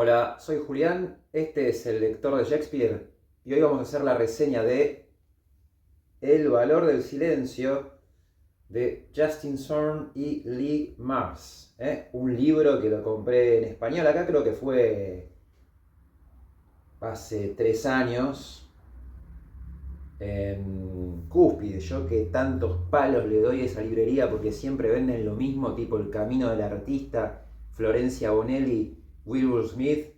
Hola, soy Julián, este es el lector de Shakespeare y hoy vamos a hacer la reseña de El valor del silencio de Justin Thorne y Lee Mars. Un libro que lo compré en español acá, creo que fue hace 3 años en Cúspide. Yo que tantos palos le doy a esa librería porque siempre venden lo mismo, tipo El Camino del Artista, Florencia Bonelli, Wilbur Smith.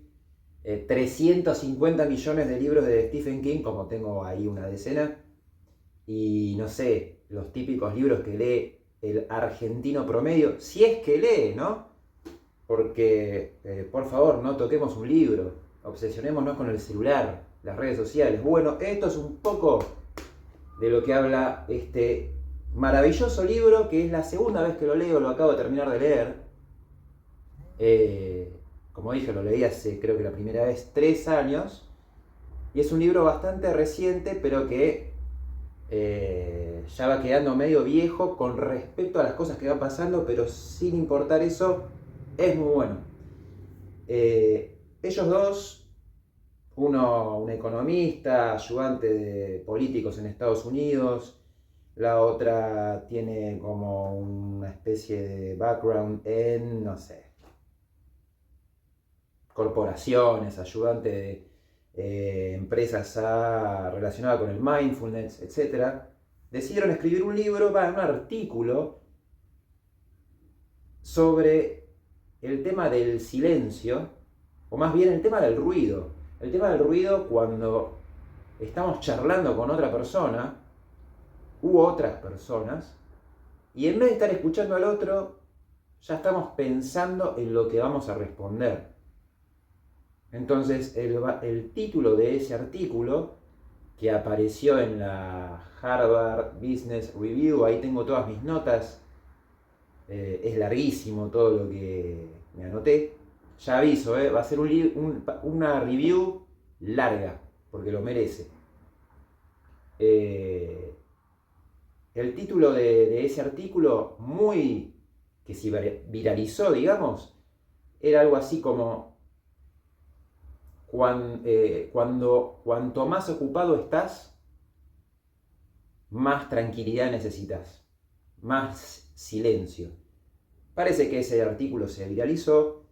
350 millones de libros de Stephen King, como tengo ahí una decena, y no sé, los típicos libros que lee el argentino promedio, si es que lee, ¿no? Porque, por favor, no toquemos un libro, obsesionémonos con el celular, las redes sociales. Bueno, esto es un poco de lo que habla este maravilloso libro, que es la segunda vez que lo leo, lo acabo de terminar de leer. Como dije, lo leí hace, creo que la primera vez, 3 años. Y es un libro bastante reciente, pero que ya va quedando medio viejo con respecto a las cosas que van pasando, pero sin importar eso, es muy bueno. Ellos dos, uno un economista, ayudante de políticos en Estados Unidos, la otra tiene como una especie de background en, no sé, corporaciones, ayudante de empresas relacionadas con el mindfulness, etc., decidieron escribir un libro, un artículo sobre el tema del silencio, o más bien el tema del ruido. El tema del ruido cuando estamos charlando con otra persona u otras personas, y en vez de estar escuchando al otro, ya estamos pensando en lo que vamos a responder. Entonces, el título de ese artículo, que apareció en la Harvard Business Review, ahí tengo todas mis notas, es larguísimo todo lo que me anoté. Ya aviso, va a ser una review larga, porque lo merece. El título de ese artículo, que se viralizó, digamos, era algo así como cuanto más ocupado estás, más tranquilidad necesitas, más silencio. Parece que ese artículo se viralizó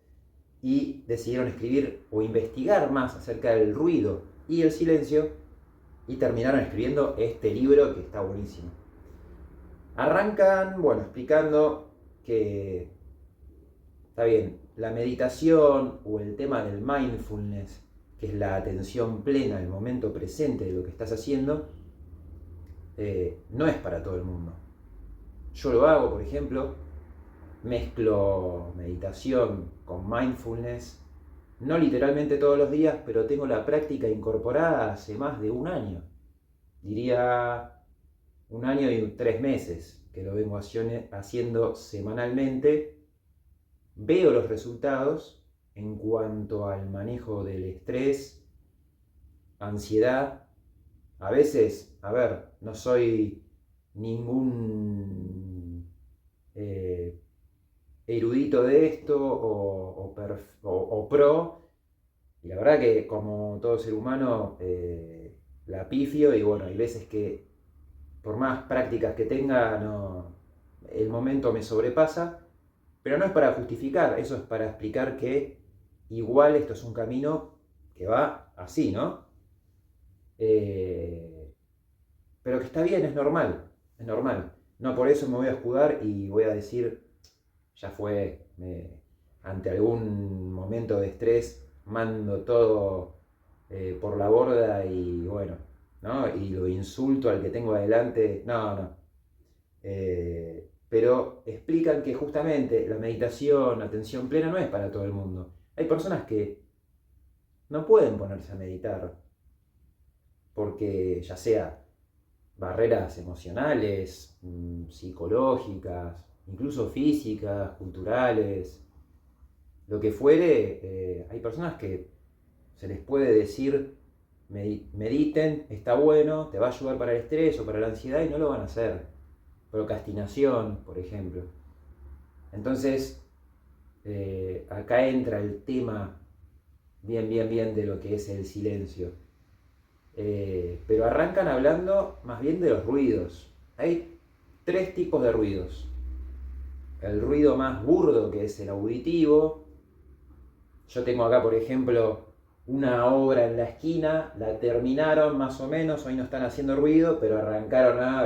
y decidieron escribir o investigar más acerca del ruido y el silencio y terminaron escribiendo este libro que está buenísimo. Arrancan, bueno, explicando que está bien, la meditación o el tema del mindfulness, que es la atención plena al momento presente de lo que estás haciendo, no es para todo el mundo. Yo lo hago, por ejemplo, mezclo meditación con mindfulness, no literalmente todos los días, pero tengo la práctica incorporada hace más de un año. Diría 1 año y 3 meses que lo vengo haciendo semanalmente. Veo los resultados en cuanto al manejo del estrés, ansiedad. A veces, a ver, no soy ningún erudito de esto o pro, y la verdad que como todo ser humano la pifio, y bueno, hay veces que por más prácticas que tenga, no, el momento me sobrepasa, pero no es para justificar, eso es para explicar que igual esto es un camino que va así, ¿no? Eh, pero que está bien, es normal, es normal. No por eso me voy a escudar y voy a decir, ya fue, ante algún momento de estrés, mando todo por la borda y bueno, ¿no? Y lo insulto al que tengo adelante. No, no. Pero explican que justamente la meditación, la atención plena no es para todo el mundo. Hay personas que no pueden ponerse a meditar porque ya sea barreras emocionales, psicológicas, incluso físicas, culturales, lo que fuere, hay personas que se les puede decir mediten, está bueno, te va a ayudar para el estrés o para la ansiedad y no lo van a hacer. Procrastinación, por ejemplo. Entonces, acá entra el tema bien de lo que es el silencio. Pero arrancan hablando más bien de los ruidos. Hay tres tipos de ruidos. El ruido más burdo, que es el auditivo. Yo tengo acá, por ejemplo, una obra en la esquina, la terminaron más o menos, hoy no están haciendo ruido, pero arrancaron a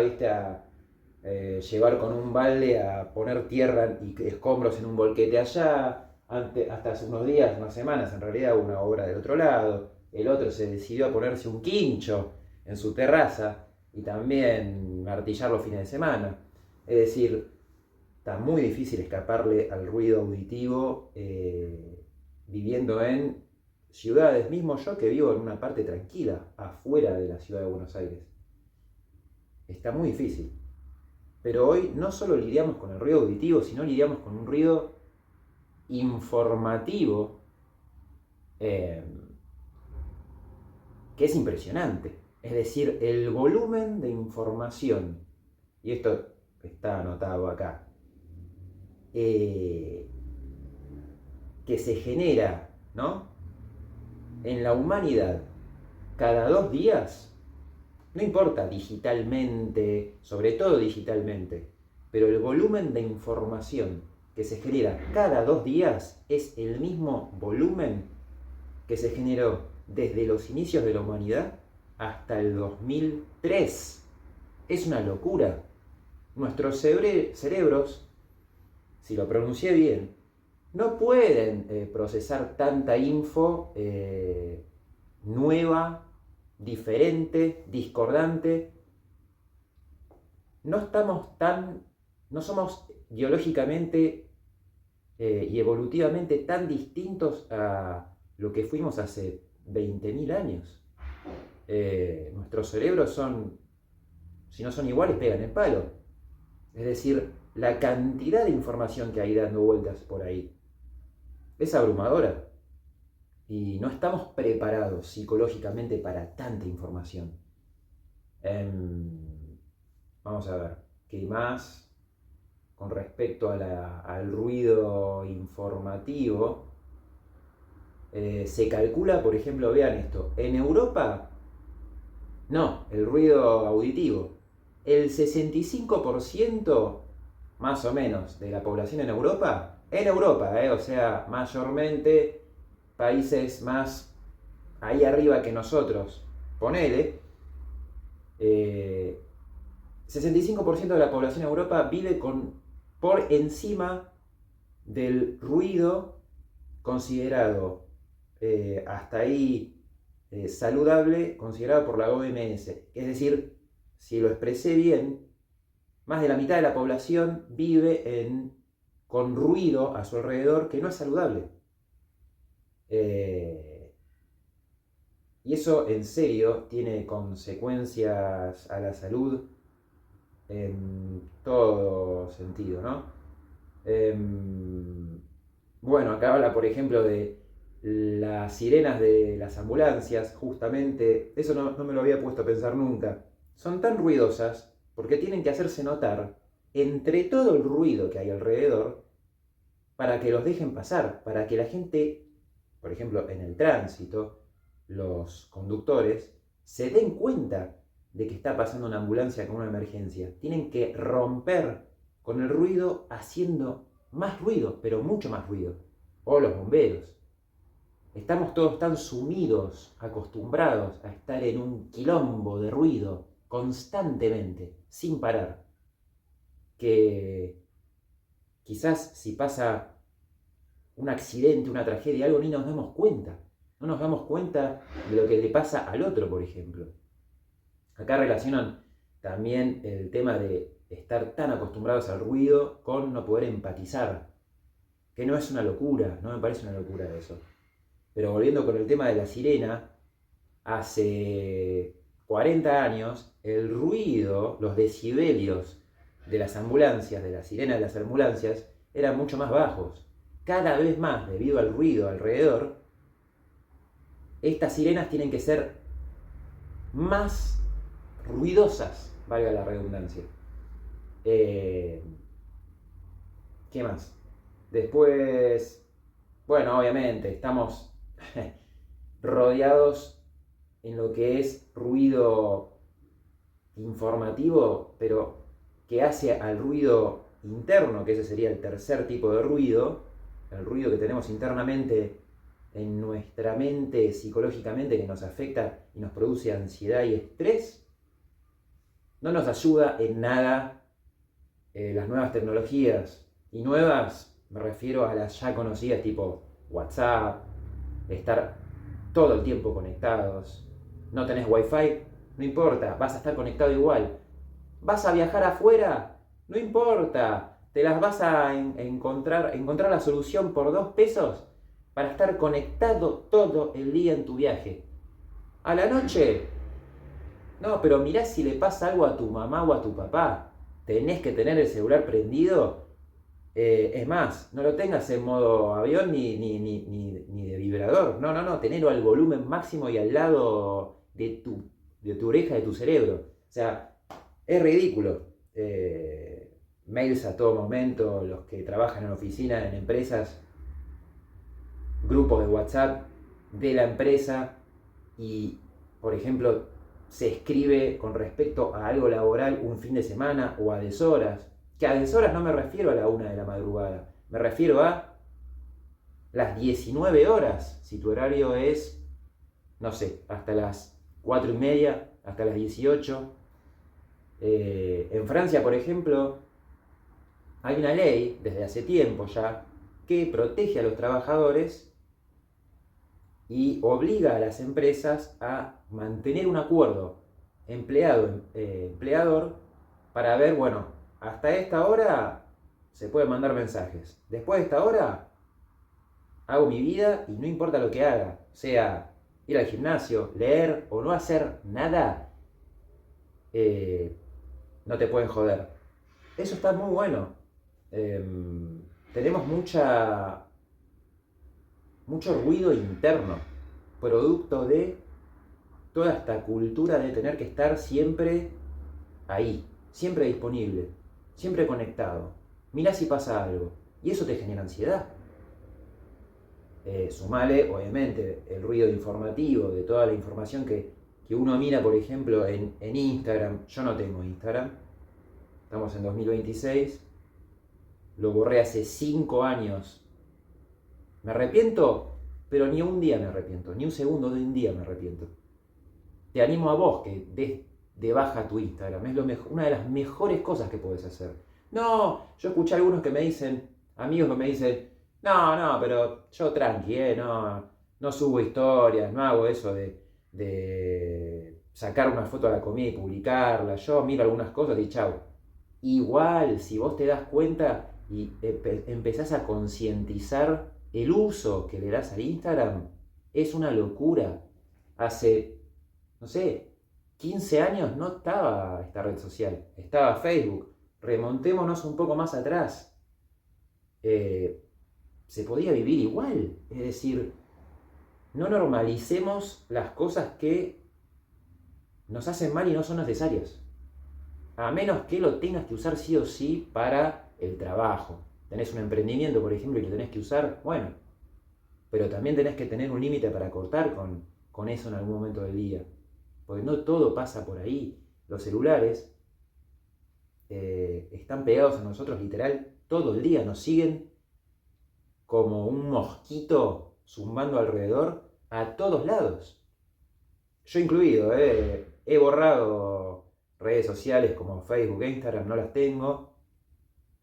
llevar con un balde a poner tierra y escombros en un volquete allá. Hasta hace unos días, unas semanas, en realidad hubo una obra del otro lado. El otro se decidió a ponerse un quincho en su terraza y también martillar los fines de semana. Es decir, está muy difícil escaparle al ruido auditivo viviendo en ciudades. Mismo yo que vivo en una parte tranquila, afuera de la ciudad de Buenos Aires. Está muy difícil. Pero hoy no solo lidiamos con el ruido auditivo, sino lidiamos con un ruido informativo eh, que es impresionante. Es decir, el volumen de información, y esto está anotado acá, que se genera, ¿no?, en la humanidad cada 2 días, no importa digitalmente, sobre todo digitalmente, pero el volumen de información que se genera cada 2 días es el mismo volumen que se generó desde los inicios de la humanidad hasta el 2003. Es una locura. Nuestros cerebros, si lo pronuncié bien, no pueden procesar tanta info nueva, diferente, discordante. No estamos tan, no somos biológicamente y evolutivamente tan distintos a lo que fuimos hace 20.000 años. Nuestros cerebros son, si no son iguales, pegan el palo. Es decir, la cantidad de información que hay dando vueltas por ahí es abrumadora. Y no estamos preparados psicológicamente para tanta información. Vamos a ver, ¿qué más? Con respecto al ruido informativo, se calcula, por ejemplo, vean esto, en Europa, no, el ruido auditivo, el 65% más o menos de la población en Europa, o sea, mayormente países más ahí arriba que nosotros, ponele, 65% de la población en Europa vive por encima del ruido considerado hasta ahí saludable, considerado por la OMS. Es decir, si lo expresé bien, más de la mitad de la población vive con ruido a su alrededor que no es saludable. Y eso en serio tiene consecuencias a la salud en todo sentido, ¿no? Bueno, acá habla, por ejemplo, de las sirenas de las ambulancias, justamente, eso no me lo había puesto a pensar nunca. Son tan ruidosas porque tienen que hacerse notar entre todo el ruido que hay alrededor para que los dejen pasar, para que la gente, por ejemplo, en el tránsito, los conductores, se den cuenta de que está pasando una ambulancia con una emergencia. Tienen que romper con el ruido haciendo más ruido, pero mucho más ruido. O los bomberos. Estamos todos tan sumidos, acostumbrados a estar en un quilombo de ruido constantemente, sin parar, que quizás si pasa un accidente, una tragedia, algo, ni nos damos cuenta. No nos damos cuenta de lo que le pasa al otro, por ejemplo. Acá relacionan también el tema de estar tan acostumbrados al ruido con no poder empatizar, que no es una locura, no me parece una locura eso. Pero volviendo con el tema de la sirena, hace 40 años el ruido, los decibelios de las ambulancias, de la sirena de las ambulancias, eran mucho más bajos. Cada vez más, debido al ruido alrededor, estas sirenas tienen que ser más ruidosas, valga la redundancia. ¿Qué más? Después, bueno, obviamente, estamos rodeados en lo que es ruido informativo, pero que hace al ruido interno, que ese sería el tercer tipo de ruido, el ruido que tenemos internamente en nuestra mente psicológicamente, que nos afecta y nos produce ansiedad y estrés, no nos ayuda en nada las nuevas tecnologías. Y nuevas me refiero a las ya conocidas tipo WhatsApp, estar todo el tiempo conectados. No tenés wifi, no importa, vas a estar conectado igual. ¿Vas a viajar afuera? No importa, te las vas a encontrar la solución por 2 pesos para estar conectado todo el día en tu viaje. A la noche, no, pero mirá si le pasa algo a tu mamá o a tu papá. Tenés que tener el celular prendido. Es más, no lo tengas en modo avión ni de vibrador. No, no, no, tenerlo al volumen máximo y al lado de tu oreja, de tu cerebro. O sea, es ridículo. Mails a todo momento, los que trabajan en oficina, en empresas, grupos de WhatsApp de la empresa y, por ejemplo, se escribe con respecto a algo laboral un fin de semana o a deshoras. Que a deshoras no me refiero a la 1 de la madrugada, me refiero a las 19 horas, si tu horario es, no sé, hasta las 4:30, hasta las 18. En Francia, por ejemplo, hay una ley, desde hace tiempo ya, que protege a los trabajadores y obliga a las empresas a mantener un acuerdo empleador para ver, bueno, hasta esta hora se pueden mandar mensajes. Después de esta hora hago mi vida y no importa lo que haga, sea ir al gimnasio, leer o no hacer nada, eh, no te pueden joder. Eso está muy bueno. Tenemos mucho ruido interno, producto de toda esta cultura de tener que estar siempre ahí, siempre disponible, siempre conectado. Mirá si pasa algo. Y eso te genera ansiedad. Sumale, obviamente, el ruido informativo de toda la información que uno mira, por ejemplo, en Instagram. Yo no tengo Instagram. Estamos en 2026. Lo borré hace 5 años. ¿Me arrepiento? Pero ni un día me arrepiento. Ni un segundo de un día me arrepiento. Te animo a vos que des de baja tu Instagram. Es una de las mejores cosas que puedes hacer. No, yo escuché a algunos que me dicen, amigos que me dicen, no, pero yo tranqui, no subo historias, no hago eso de sacar una foto de la comida y publicarla. Yo miro algunas cosas y chau. Igual, si vos te das cuenta y empezás a concientizar el uso que le das al Instagram, es una locura. Hace, no sé, 15 años no estaba esta red social, estaba Facebook. Remontémonos un poco más atrás. Se podía vivir igual. Es decir, no normalicemos las cosas que nos hacen mal y no son necesarias. A menos que lo tengas que usar sí o sí para el trabajo. Tenés un emprendimiento, por ejemplo, y lo tenés que usar, bueno. Pero también tenés que tener un límite para cortar con eso en algún momento del día. Porque no todo pasa por ahí. Los celulares están pegados a nosotros literal todo el día. Nos siguen como un mosquito zumbando alrededor a todos lados. Yo incluido, he borrado redes sociales como Facebook e Instagram, no las tengo.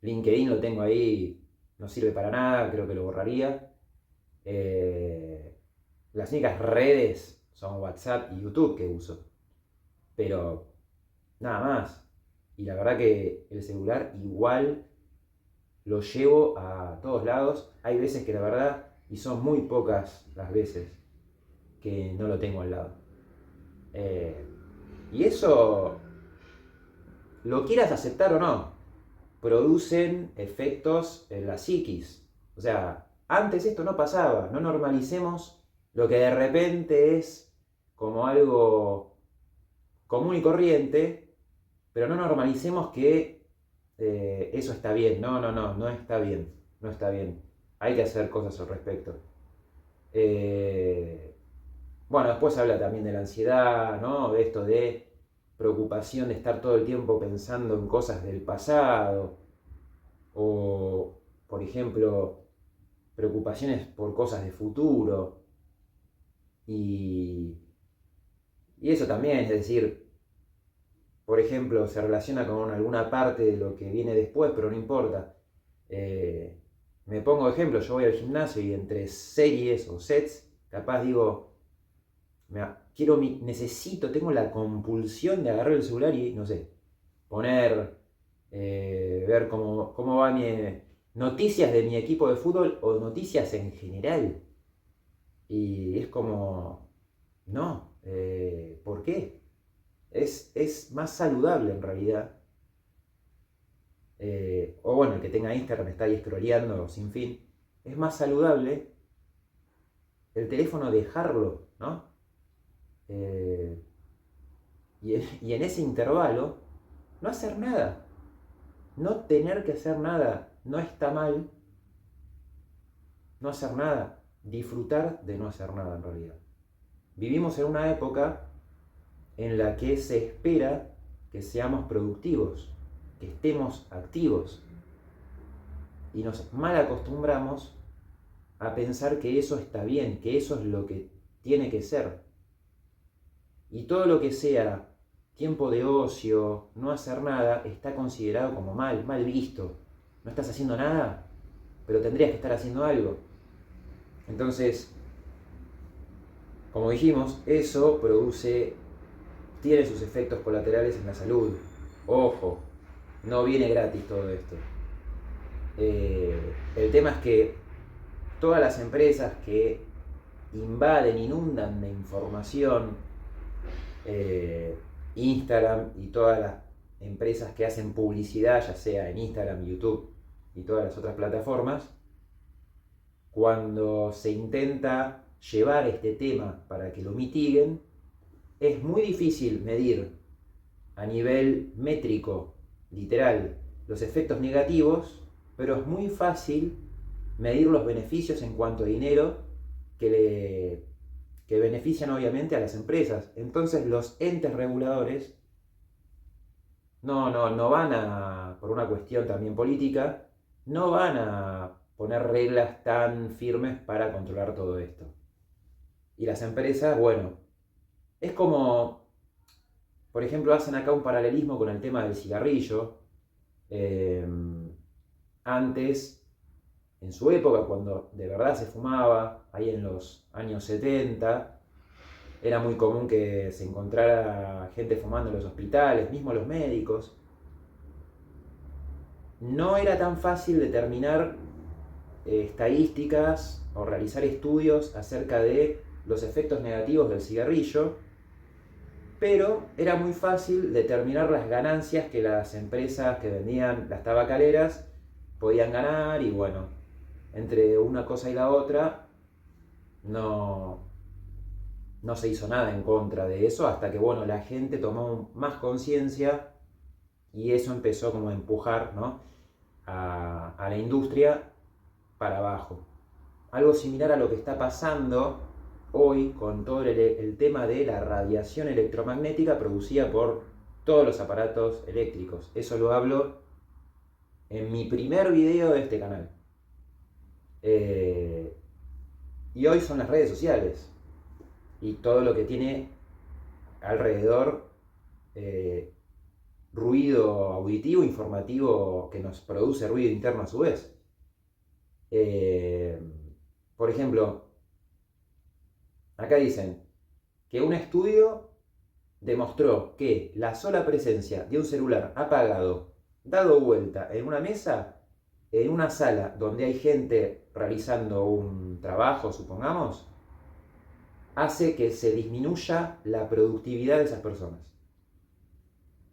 LinkedIn lo tengo ahí, no sirve para nada, creo que lo borraría. Las únicas redes son WhatsApp y YouTube que uso. Pero nada más. Y la verdad que el celular igual lo llevo a todos lados. Hay veces que la verdad, y son muy pocas las veces, que no lo tengo al lado. Y eso, lo quieras aceptar o no, producen efectos en la psiquis. O sea, antes esto no pasaba. No normalicemos lo que de repente es como algo común y corriente, pero no normalicemos que eso está bien. No está bien. No está bien. Hay que hacer cosas al respecto. Bueno, después habla también de la ansiedad, ¿no? De esto de preocupación de estar todo el tiempo pensando en cosas del pasado, o, por ejemplo, preocupaciones por cosas de futuro, y, y eso también, es decir, por ejemplo, se relaciona con alguna parte de lo que viene después, pero no importa. Eh, Me pongo ejemplo, yo voy al gimnasio y entre series o sets, capaz digo, necesito, tengo la compulsión de agarrar el celular y, no sé, poner, ver cómo va noticias de mi equipo de fútbol o noticias en general. Y es como, no, ¿por qué? Es más saludable en realidad. O bueno, el que tenga Instagram está ahí scrolleando sin fin. Es más saludable el teléfono dejarlo, ¿no? Eh, y en ese intervalo, no hacer nada. No tener que hacer nada no está mal. No hacer nada. Disfrutar de no hacer nada en realidad. Vivimos en una época en la que se espera que seamos productivos, que estemos activos. Y nos mal acostumbramos a pensar que eso está bien, que eso es lo que tiene que ser. Y todo lo que sea tiempo de ocio, no hacer nada, está considerado como mal visto. No estás haciendo nada, pero tendrías que estar haciendo algo. Entonces, como dijimos, eso tiene sus efectos colaterales en la salud. Ojo, no viene gratis todo esto. El tema es que todas las empresas que inundan de información, Instagram y todas las empresas que hacen publicidad, ya sea en Instagram, YouTube y todas las otras plataformas, cuando se intenta llevar este tema para que lo mitiguen, es muy difícil medir a nivel métrico, literal, los efectos negativos, pero es muy fácil medir los beneficios en cuanto a dinero que benefician obviamente a las empresas. Entonces los entes reguladores no van a, por una cuestión también política, no van a poner reglas tan firmes para controlar todo esto. Y las empresas, bueno, es como, por ejemplo, hacen acá un paralelismo con el tema del cigarrillo. Eh, Antes, en su época, cuando de verdad se fumaba, ahí en los años 70, era muy común que se encontrara gente fumando en los hospitales, mismo los médicos. No era tan fácil determinar estadísticas o realizar estudios acerca de los efectos negativos del cigarrillo, pero era muy fácil determinar las ganancias que las empresas que vendían las tabacaleras podían ganar, y bueno, entre una cosa y la otra no, no se hizo nada en contra de eso hasta que bueno, la gente tomó más conciencia y eso empezó como a empujar, ¿no?, a la industria para abajo. Algo similar a lo que está pasando hoy con todo el tema de la radiación electromagnética producida por todos los aparatos eléctricos. Eso lo hablo en mi primer video de este canal. Y hoy son las redes sociales y todo lo que tiene alrededor, ruido auditivo, informativo, que nos produce ruido interno a su vez. Por ejemplo, acá dicen que un estudio demostró que la sola presencia de un celular apagado, dado vuelta en una mesa, en una sala donde hay gente realizando un trabajo, supongamos, hace que se disminuya la productividad de esas personas.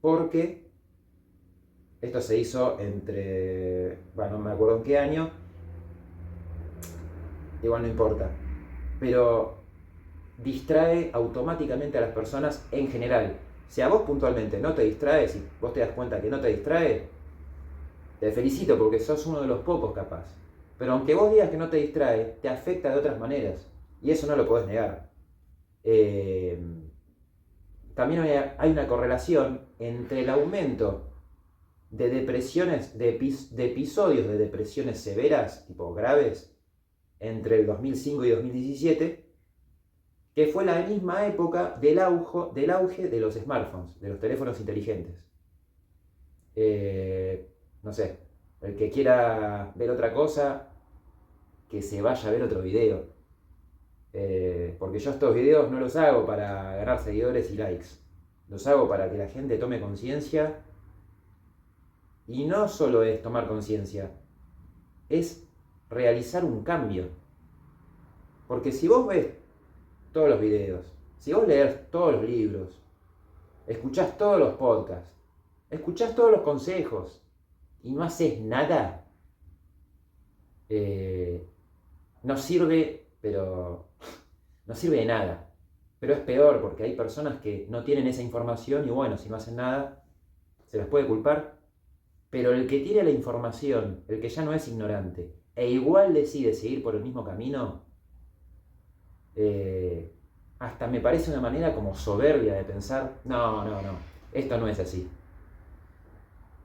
Porque esto se hizo bueno, no me acuerdo en qué año, igual no importa, pero distrae automáticamente a las personas en general. Si a vos puntualmente no te distrae, si vos te das cuenta que no te distrae, te felicito porque sos uno de los pocos capaz. Pero aunque vos digas que no te distrae, te afecta de otras maneras. Y eso no lo podés negar. Eh, También hay una correlación entre el aumento de depresiones, de episodios de depresiones severas, tipo graves, entre el 2005 y 2017, que fue la misma época del auge de los smartphones, de los teléfonos inteligentes. No sé, el que quiera ver otra cosa, que se vaya a ver otro video. Porque yo estos videos no los hago para ganar seguidores y likes. Los hago para que la gente tome conciencia. Y no solo es tomar conciencia, es realizar un cambio. Porque si vos ves todos los videos, si vos lees todos los libros, escuchás todos los podcasts, escuchás todos los consejos y no haces nada, no sirve, pero no sirve de nada. Pero es peor porque hay personas que no tienen esa información y bueno, si no hacen nada, se las puede culpar. Pero el que tiene la información, el que ya no es ignorante, e igual decide seguir por el mismo camino, eh, hasta me parece una manera como soberbia de pensar, no, no, no, esto no es así.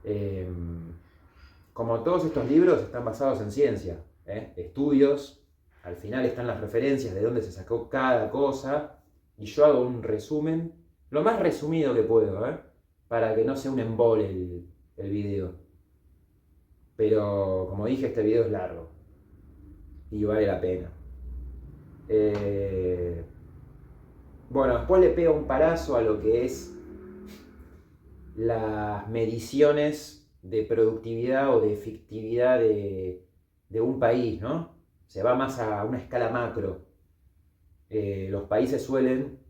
Eh, Como todos estos libros están basados en ciencia, estudios, al final están las referencias de dónde se sacó cada cosa, y yo hago un resumen, lo más resumido que puedo, para que no sea un embole el video. Pero como dije, este video es largo y vale la pena. Eh, bueno, después le pega un parazo a lo que es las mediciones de productividad o de efectividad de un país, ¿no? Se va más a una escala macro. Los países suelen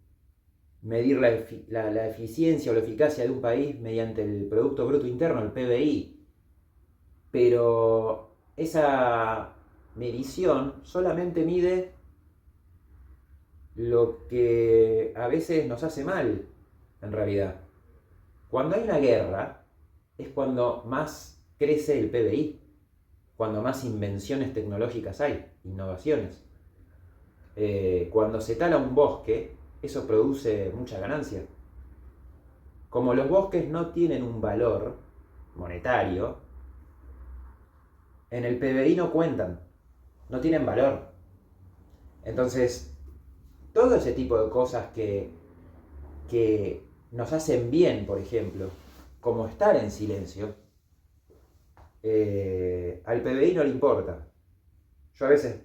medir la eficiencia o la eficacia de un país mediante el Producto Bruto Interno, el PBI. Pero esa medición solamente mide lo que a veces nos hace mal, en realidad. Cuando hay una guerra, es cuando más crece el PBI, cuando más invenciones tecnológicas hay, innovaciones. Cuando se tala un bosque, eso produce mucha ganancia. Como los bosques no tienen un valor monetario, en el PBI no cuentan, no tienen valor. Entonces, todo ese tipo de cosas que nos hacen bien, por ejemplo, como estar en silencio, al PBI no le importa. Yo a veces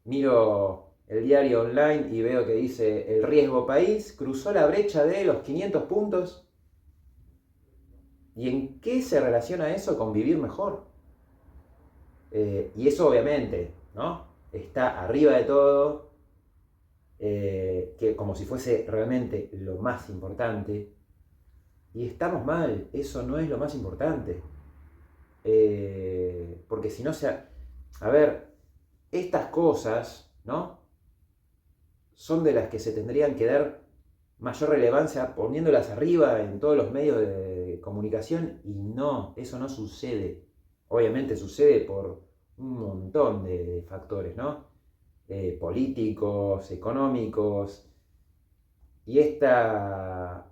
miro el diario online y veo que dice el riesgo país cruzó la brecha de los 500 puntos. ¿Y en qué se relaciona eso con vivir mejor? Y eso obviamente, ¿no? Está arriba de todo, que como si fuese realmente lo más importante. Y estamos mal, eso no es lo más importante. Porque si no a ver, estas cosas, ¿no? Son de las que se tendrían que dar mayor relevancia poniéndolas arriba en todos los medios de comunicación y no, eso no sucede. Obviamente sucede por un montón de factores, ¿no? Políticos, económicos. Y esta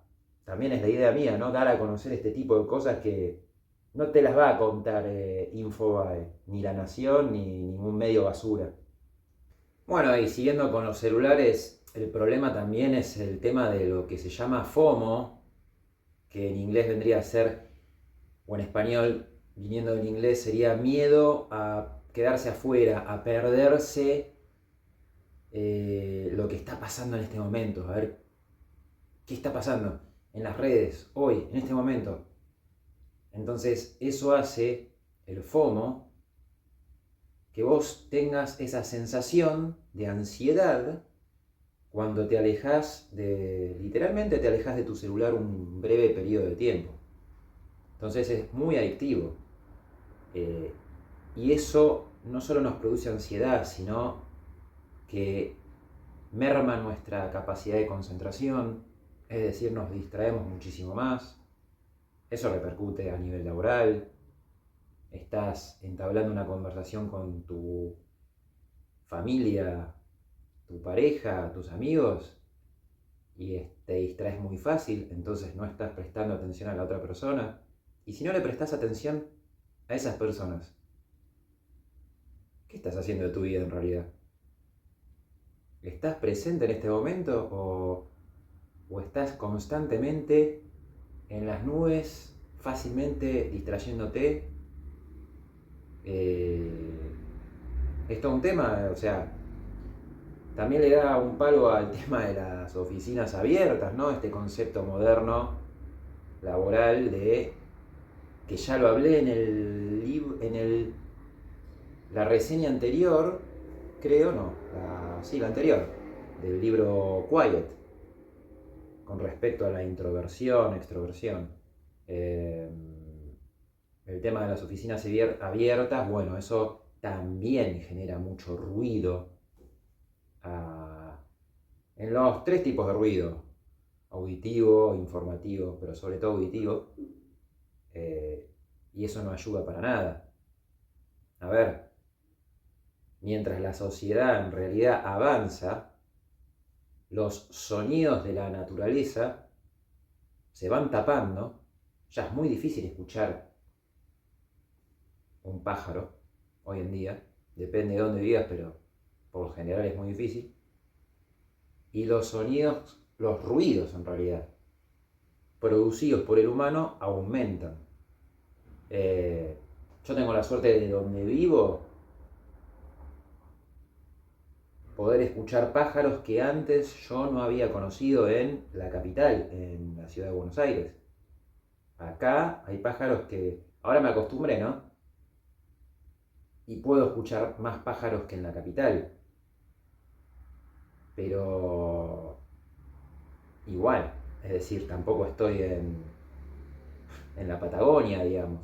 también es la idea mía, ¿no? Dar a conocer este tipo de cosas que no te las va a contar Infobae, ni La Nación, ni ningún medio basura. Bueno, y siguiendo con los celulares, el problema también es el tema de lo que se llama FOMO, que en inglés vendría a ser, o en español, viniendo del inglés, sería miedo a quedarse afuera, a perderse lo que está pasando en este momento. A ver, ¿qué está pasando en las redes hoy, en este momento? Entonces, eso hace el FOMO que vos tengas esa sensación de ansiedad cuando te alejas literalmente te alejas de tu celular un breve periodo de tiempo. Entonces es muy adictivo. Eh, y eso no solo nos produce ansiedad, sino que merma nuestra capacidad de concentración, es decir, nos distraemos muchísimo más. Eso repercute a nivel laboral. Estás entablando una conversación con tu familia, tu pareja, tus amigos, y te distraes muy fácil, entonces no estás prestando atención a la otra persona. Y si no le prestas atención a esas personas, ¿qué estás haciendo de tu vida en realidad? ¿Estás presente en este momento o estás constantemente en las nubes, fácilmente distrayéndote? Es todo un tema, o sea, también le da un palo al tema de las oficinas abiertas, ¿no? Este concepto moderno, laboral, de que ya lo hablé la reseña anterior, creo, no, sí, la anterior, del libro Quiet, con respecto a la introversión, extroversión. Eh, el tema de las oficinas abiertas, bueno, eso también genera mucho ruido en los tres tipos de ruido: auditivo, informativo, pero sobre todo auditivo, y eso no ayuda para nada. A ver, mientras la sociedad en realidad avanza, los sonidos de la naturaleza se van tapando. Ya es muy difícil escuchar un pájaro hoy en día, depende de dónde vivas, pero por lo general es muy difícil. Y los sonidos, los ruidos en realidad, producidos por el humano aumentan. Yo tengo la suerte de donde vivo poder escuchar pájaros que antes yo no había conocido en la capital, en la ciudad de Buenos Aires. Acá hay pájaros que ahora me acostumbré, ¿no? Y puedo escuchar más pájaros que en la capital. Pero igual, es decir, tampoco estoy en la Patagonia, digamos.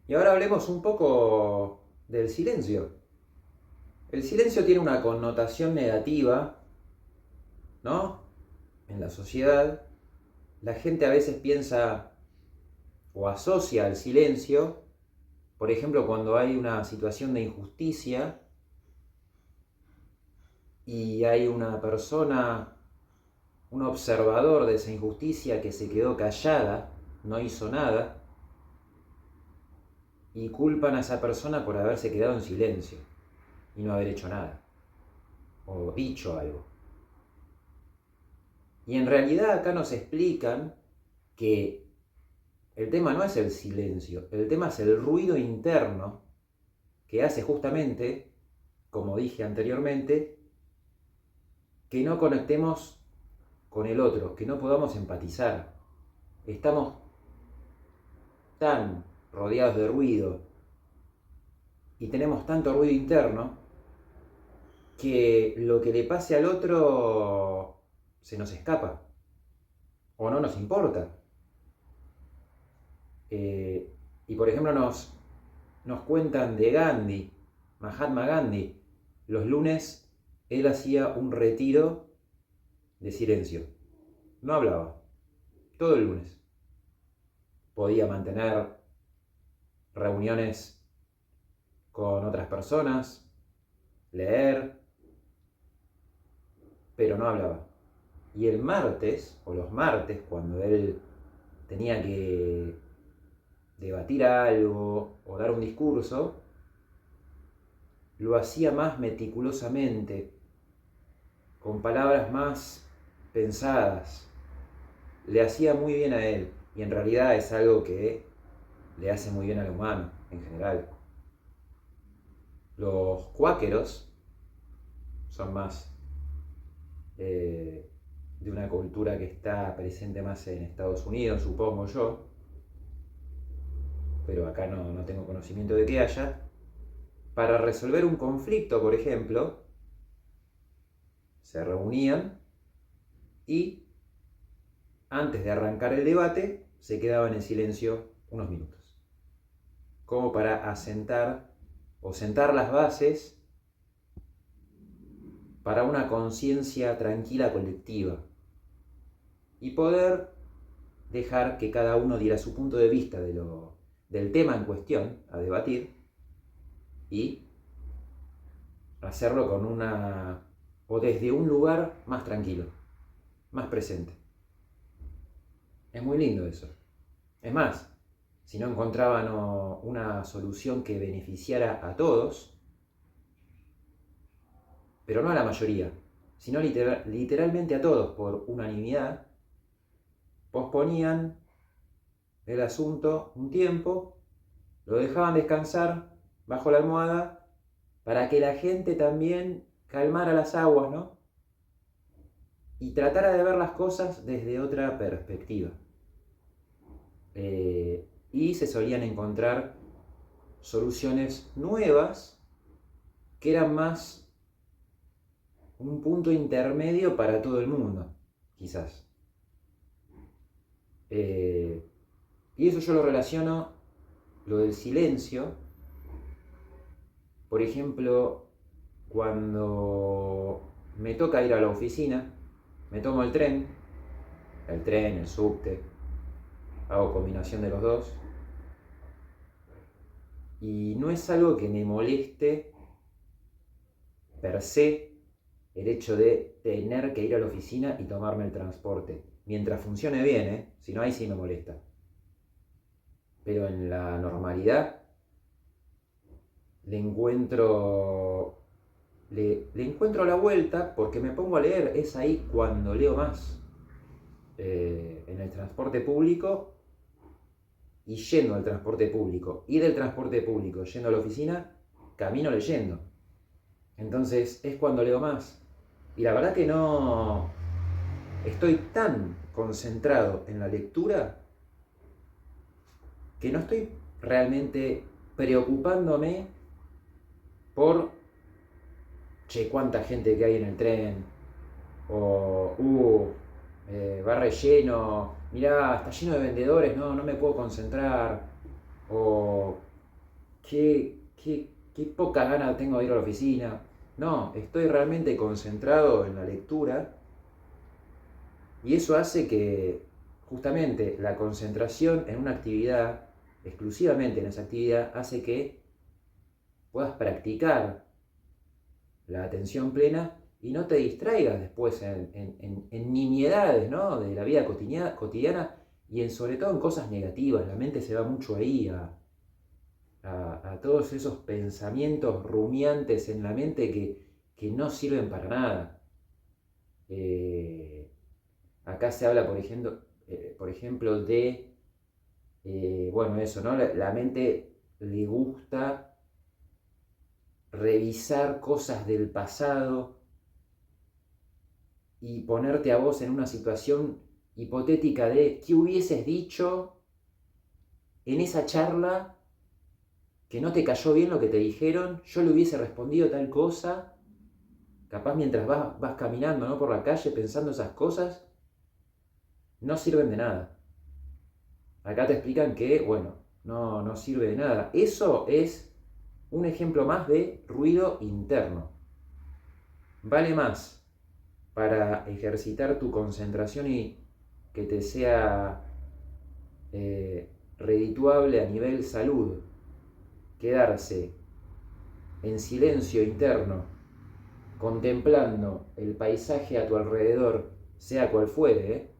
Y ahora hablemos un poco del silencio. El silencio tiene una connotación negativa, ¿no? En la sociedad, la gente a veces piensa o asocia al silencio, por ejemplo, cuando hay una situación de injusticia y hay una persona, un observador de esa injusticia que se quedó callada, no hizo nada, y culpan a esa persona por haberse quedado en silencio y no haber hecho nada o dicho algo. Y en realidad acá nos explican que el tema no es el silencio, el tema es el ruido interno que hace justamente, como dije anteriormente, que no conectemos con el otro, que no podamos empatizar. Estamos tan rodeados de ruido y tenemos tanto ruido interno que lo que le pase al otro se nos escapa o no nos importa. Y por ejemplo nos cuentan de Gandhi, Mahatma Gandhi. Los lunes él hacía un retiro de silencio. No hablaba. Todo el lunes. Podía mantener reuniones con otras personas, leer, pero no hablaba. Y el martes, o los martes, cuando él tenía que debatir algo o dar un discurso, lo hacía más meticulosamente, con palabras más pensadas. Le hacía muy bien a él, y en realidad es algo que le hace muy bien al humano en general. Los cuáqueros son más de una cultura que está presente más en Estados Unidos, supongo yo, pero acá no tengo conocimiento de que haya. Para resolver un conflicto, por ejemplo, se reunían y antes de arrancar el debate se quedaban en silencio unos minutos, como para asentar o sentar las bases para una conciencia tranquila colectiva y poder dejar que cada uno diera su punto de vista del tema en cuestión a debatir y hacerlo con o desde un lugar más tranquilo. más presente. Es muy lindo eso. Es más, si no encontraban una solución que beneficiara a todos, pero no a la mayoría, sino literalmente a todos por unanimidad, posponían el asunto un tiempo, lo dejaban descansar bajo la almohada para que la gente también calmara las aguas, ¿no? Y tratara de ver las cosas desde otra perspectiva. Y se solían encontrar soluciones nuevas que eran más un punto intermedio para todo el mundo, quizás. Y eso yo lo relaciono, lo del silencio, por ejemplo, cuando me toca ir a la oficina, me tomo el tren, el subte, hago combinación de los dos, y no es algo que me moleste per se el hecho de tener que ir a la oficina y tomarme el transporte. Mientras funcione bien, si no, ahí sí me molesta. Pero en la normalidad le encuentro la vuelta porque me pongo a leer. Es ahí cuando leo más. En el transporte público y yendo al transporte público. Y del transporte público yendo a la oficina, camino leyendo. Entonces es cuando leo más. Y la verdad que no estoy tan concentrado en la lectura que no estoy realmente preocupándome por, che, cuánta gente que hay en el tren, o, va relleno, mirá, está lleno de vendedores, no me puedo concentrar, o qué poca ganas tengo de ir a la oficina. No, estoy realmente concentrado en la lectura y eso hace que justamente la concentración en una actividad, exclusivamente en esa actividad, hace que puedas practicar la atención plena y no te distraigas después en nimiedades, ¿no? De la vida cotidiana y sobre todo en cosas negativas. La mente se va mucho ahí a todos esos pensamientos rumiantes en la mente que no sirven para nada. Acá se habla, por ejemplo de, bueno, eso, ¿no? La mente le gusta revisar cosas del pasado y ponerte a vos en una situación hipotética de qué hubieses dicho en esa charla que no te cayó bien lo que te dijeron, yo le hubiese respondido tal cosa, capaz mientras vas caminando, ¿no? Por la calle pensando esas cosas, no sirven de nada. Acá te explican que, bueno, no sirve de nada. Eso es un ejemplo más de ruido interno. Vale más para ejercitar tu concentración y que te sea redituable a nivel salud, quedarse en silencio interno, contemplando el paisaje a tu alrededor, sea cual fuere,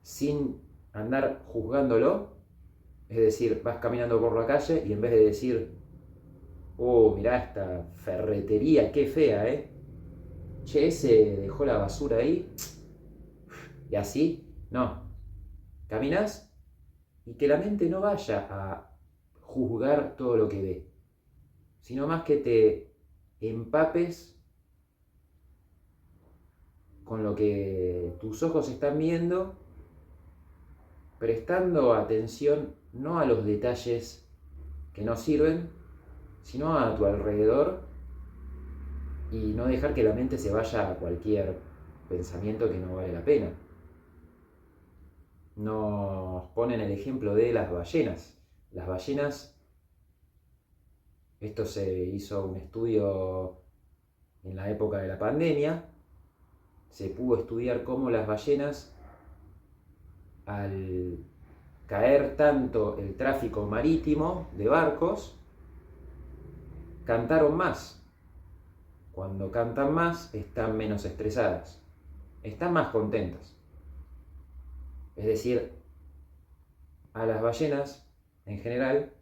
sin andar juzgándolo. Es decir, vas caminando por la calle y en vez de decir, oh, mirá esta ferretería, qué fea, che, ese dejó la basura ahí, y así, no. Caminás y que la mente no vaya a juzgar todo lo que ve, sino más que te empapes con lo que tus ojos están viendo, prestando atención no a los detalles que no sirven, sino a tu alrededor y no dejar que la mente se vaya a cualquier pensamiento que no vale la pena. Nos ponen el ejemplo de las ballenas. Las ballenas, esto se hizo un estudio en la época de la pandemia, se pudo estudiar cómo las ballenas, al caer tanto el tráfico marítimo de barcos, cantaron más. Cuando cantan más, están menos estresadas. están más contentas. Es decir, a las ballenas, en general,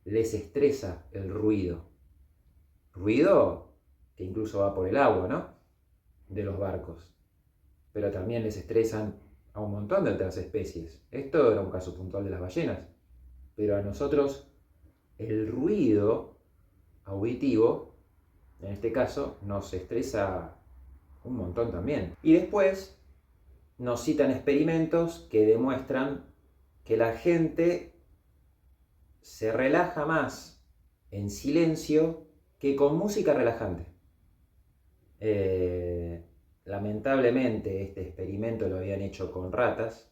les estresa el ruido. Ruido que incluso va por el agua, ¿no? De los barcos. Pero también les estresan a un montón de otras especies. Esto era un caso puntual de las ballenas. Pero a nosotros el ruido auditivo, en este caso, nos estresa un montón también. Y después nos citan experimentos que demuestran que la gente se relaja más en silencio que con música relajante. Lamentablemente este experimento lo habían hecho con ratas,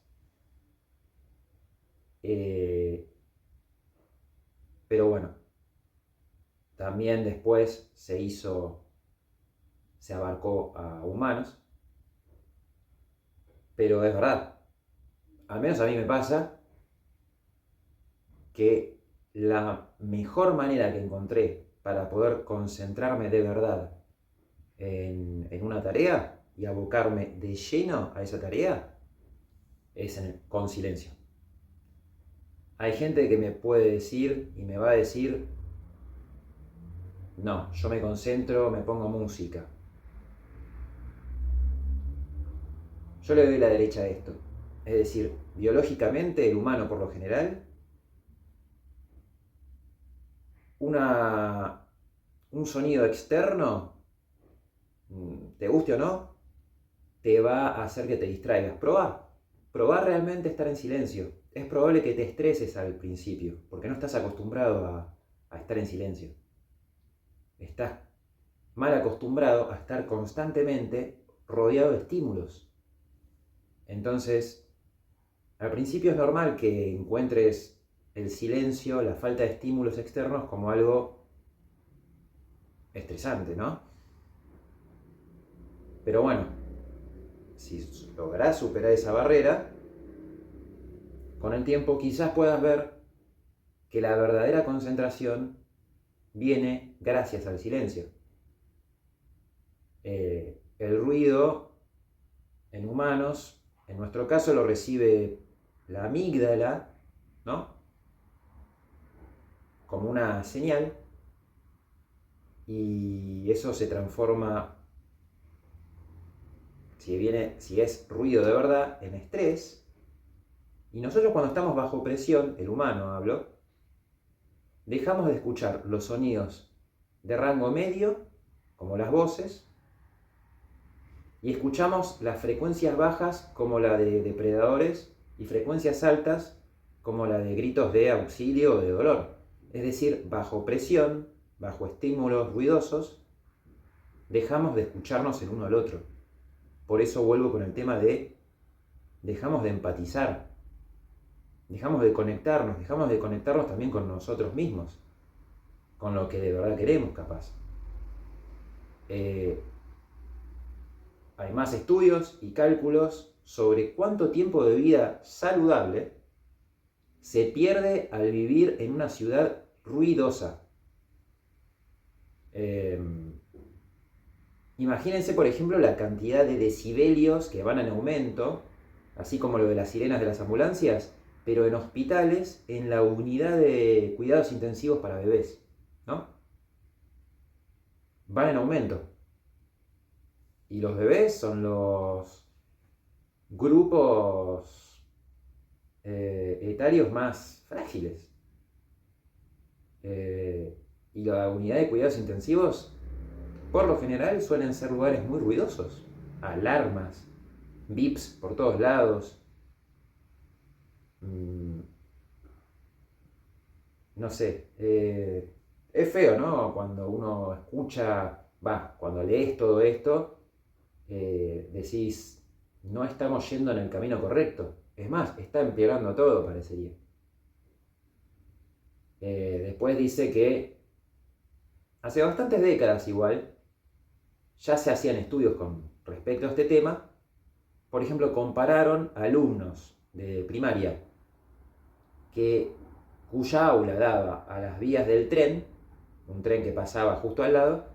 pero bueno, también después se abarcó a humanos, pero es verdad, al menos a mí me pasa que la mejor manera que encontré para poder concentrarme de verdad en una tarea y abocarme de lleno a esa tarea es con silencio. Hay gente que me puede decir y me va a decir, no, yo me concentro, me pongo música. Yo le doy la derecha a esto. Es decir, biológicamente el humano por lo general, un sonido externo, te guste o no, te va a hacer que te distraigas. Probá realmente estar en silencio. Es probable que te estreses al principio, porque no estás acostumbrado a estar en silencio. Estás mal acostumbrado a estar constantemente rodeado de estímulos. Entonces, al principio es normal que encuentres el silencio, la falta de estímulos externos como algo estresante, ¿no? Pero bueno, si lográs superar esa barrera, con el tiempo quizás puedas ver que la verdadera concentración viene gracias al silencio. El ruido en humanos, en nuestro caso lo recibe la amígdala, ¿no? Como una señal, y eso se transforma, si es ruido de verdad, en estrés. Y nosotros cuando estamos bajo presión, el humano hablo, dejamos de escuchar los sonidos de rango medio, como las voces, y escuchamos las frecuencias bajas como la de depredadores y frecuencias altas como la de gritos de auxilio o de dolor. Es decir, bajo presión, bajo estímulos ruidosos, dejamos de escucharnos el uno al otro. Por eso vuelvo con el tema de dejamos de empatizar, dejamos de conectarnos también con nosotros mismos, con lo que de verdad queremos, capaz. Hay más estudios y cálculos sobre cuánto tiempo de vida saludable se pierde al vivir en una ciudad ruidosa. Imagínense, por ejemplo, la cantidad de decibelios que van en aumento, así como lo de las sirenas de las ambulancias, pero en hospitales, en la unidad de cuidados intensivos para bebés, ¿no? Van en aumento. Y los bebés son los grupos etarios más frágiles. Y la unidad de cuidados intensivos, por lo general, suelen ser lugares muy ruidosos. Alarmas, bips por todos lados. No sé. Es feo, ¿no? Cuando uno escucha, cuando lees todo esto, decís, no estamos yendo en el camino correcto. Es más, está empeorando todo, parecería. Después dice que hace bastantes décadas igual, ya se hacían estudios con respecto a este tema. Por ejemplo, compararon alumnos de primaria cuya aula daba a las vías del tren, un tren que pasaba justo al lado,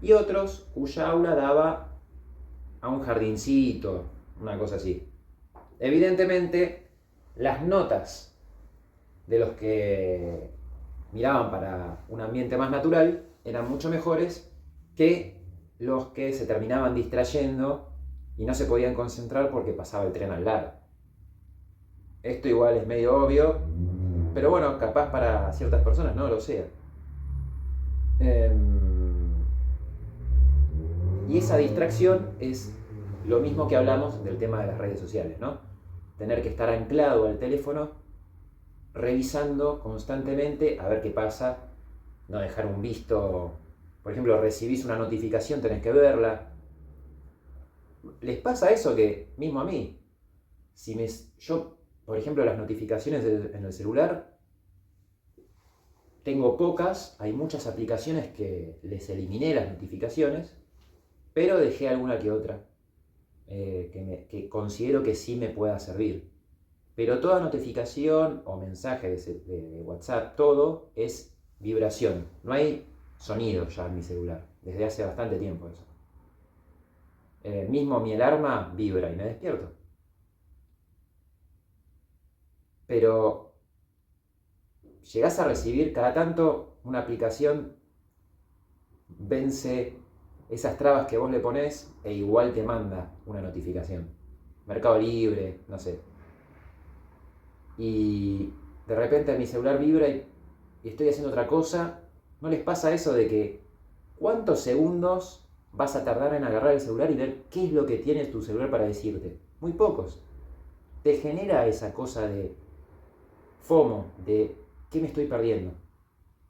y otros cuya aula daba a un jardincito, una cosa así. Evidentemente, las notas de los que miraban para un ambiente más natural eran mucho mejores que los que se terminaban distrayendo y no se podían concentrar porque pasaba el tren al lado. Esto igual es medio obvio, pero bueno, capaz para ciertas personas no lo sea. Y esa distracción es lo mismo que hablamos del tema de las redes sociales, ¿no? Tener que estar anclado al teléfono, revisando constantemente a ver qué pasa, no dejar un visto. Por ejemplo, recibís una notificación, tenés que verla. ¿Les pasa eso que, mismo a mí, yo, por ejemplo, las notificaciones en el celular, tengo pocas, hay muchas aplicaciones que les eliminé las notificaciones, pero dejé alguna que otra que considero que sí me pueda servir. Pero toda notificación o mensaje de WhatsApp, todo es vibración. No hay sonido ya en mi celular, desde hace bastante tiempo eso. Mismo mi alarma vibra y me despierto. Pero llegás a recibir cada tanto una aplicación, vence esas trabas que vos le ponés e igual te manda una notificación. Mercado Libre, no sé. Y de repente mi celular vibra y estoy haciendo otra cosa. ¿No les pasa eso de que cuántos segundos vas a tardar en agarrar el celular y ver qué es lo que tiene tu celular para decirte? Muy pocos. Te genera esa cosa de FOMO, de ¿qué me estoy perdiendo?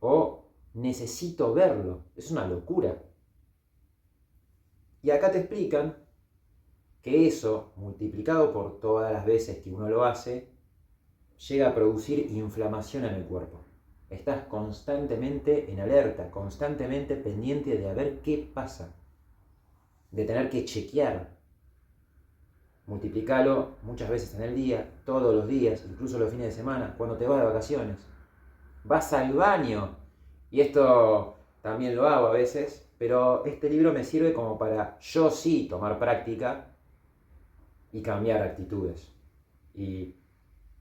O necesito verlo. Es una locura. Y acá te explican que eso, multiplicado por todas las veces que uno lo hace, llega a producir inflamación en el cuerpo. Estás constantemente en alerta, constantemente pendiente de a ver qué pasa, de tener que chequear. Multiplicalo muchas veces en el día, todos los días, incluso los fines de semana, cuando te vas de vacaciones. Vas al baño, y esto también lo hago a veces, pero este libro me sirve como para yo sí tomar práctica y cambiar actitudes. Y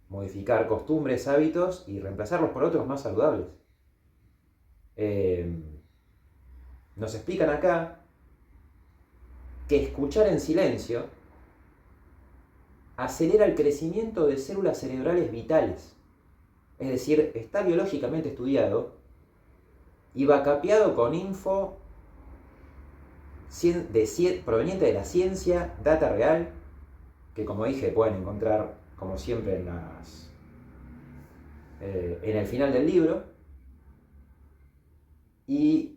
modificar costumbres, hábitos y reemplazarlos por otros más saludables. Nos explican acá que escuchar en silencio acelera el crecimiento de células cerebrales vitales. Es decir, está biológicamente estudiado y va capeado con info proveniente de la ciencia, data real, que como dije pueden encontrar como siempre en el final del libro. Y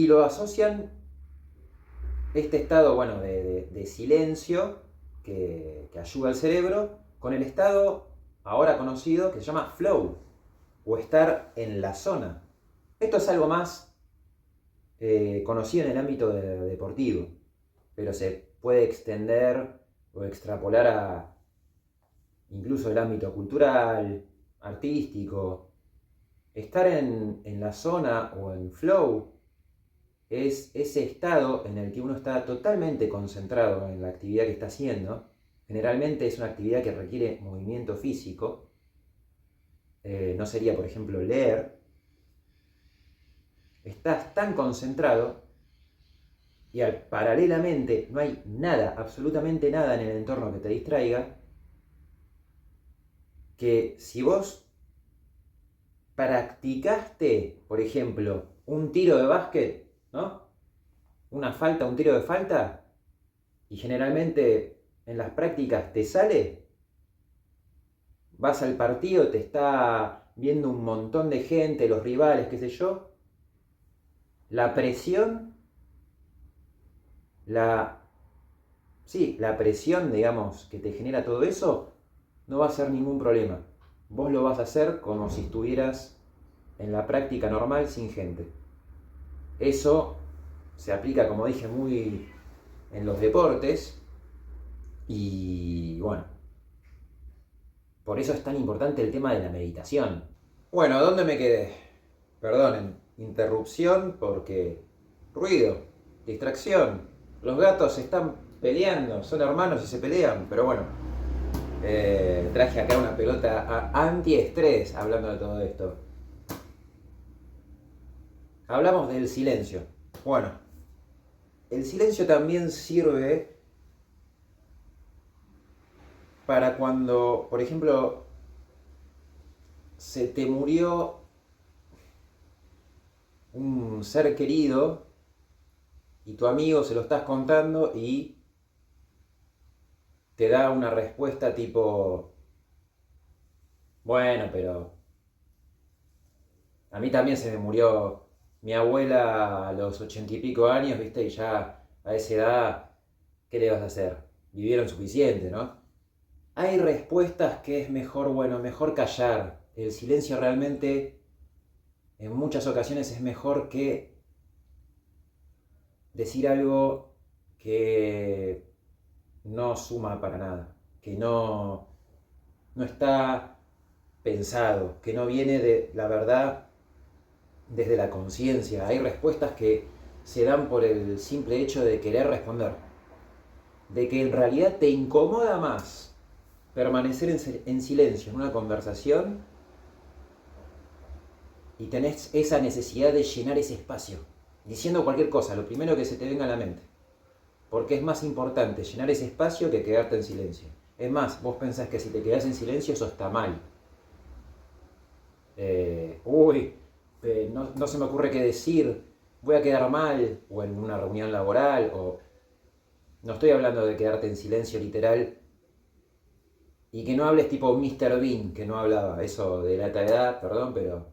lo asocian este estado, bueno, de silencio que ayuda al cerebro con el estado ahora conocido que se llama flow o estar en la zona. Esto es algo más conocido en el ámbito deportivo, pero se puede extender o extrapolar a incluso el ámbito cultural, artístico. Estar en la zona o en flow es ese estado en el que uno está totalmente concentrado en la actividad que está haciendo. Generalmente es una actividad que requiere movimiento físico. No sería, por ejemplo, leer. Estás tan concentrado y paralelamente no hay nada, absolutamente nada en el entorno que te distraiga, que si vos practicaste, por ejemplo, un tiro de básquet, ¿no? Una falta, un tiro de falta, y generalmente en las prácticas te sale, vas al partido, te está viendo un montón de gente, los rivales, qué sé yo, la presión, la presión, digamos, que te genera todo eso, no va a ser ningún problema. vos lo vas a hacer como si estuvieras en la práctica normal sin gente. Eso se aplica, como dije, muy en los deportes y bueno, por eso es tan importante el tema de la meditación. Bueno, ¿dónde me quedé? Perdonen, interrupción porque ruido, distracción. Los gatos están peleando, son hermanos y se pelean, pero bueno, traje acá una pelota antiestrés hablando de todo esto. Hablamos del silencio. Bueno, el silencio también sirve para cuando, por ejemplo, se te murió un ser querido y tu amigo se lo estás contando y te da una respuesta tipo, bueno, pero a mí también se me murió mi abuela a los 80 y pico años, ¿viste? Y ya a esa edad, ¿qué le vas a hacer? Vivieron suficiente, ¿no? Hay respuestas que es mejor, bueno, mejor callar. El silencio realmente en muchas ocasiones es mejor que decir algo que no suma para nada, que no está pensado, que no viene de la verdad desde la conciencia. Hay respuestas que se dan por el simple hecho de querer responder, de que en realidad te incomoda más permanecer en silencio en una conversación y tenés esa necesidad de llenar ese espacio, diciendo cualquier cosa, lo primero que se te venga a la mente. Porque es más importante llenar ese espacio que quedarte en silencio. Es más, vos pensás que si te quedás en silencio eso está mal. No se me ocurre qué decir, voy a quedar mal, o en una reunión laboral, o... No estoy hablando de quedarte en silencio literal y que no hables tipo Mr. Bean, que no hablaba, eso de la edad, perdón, pero...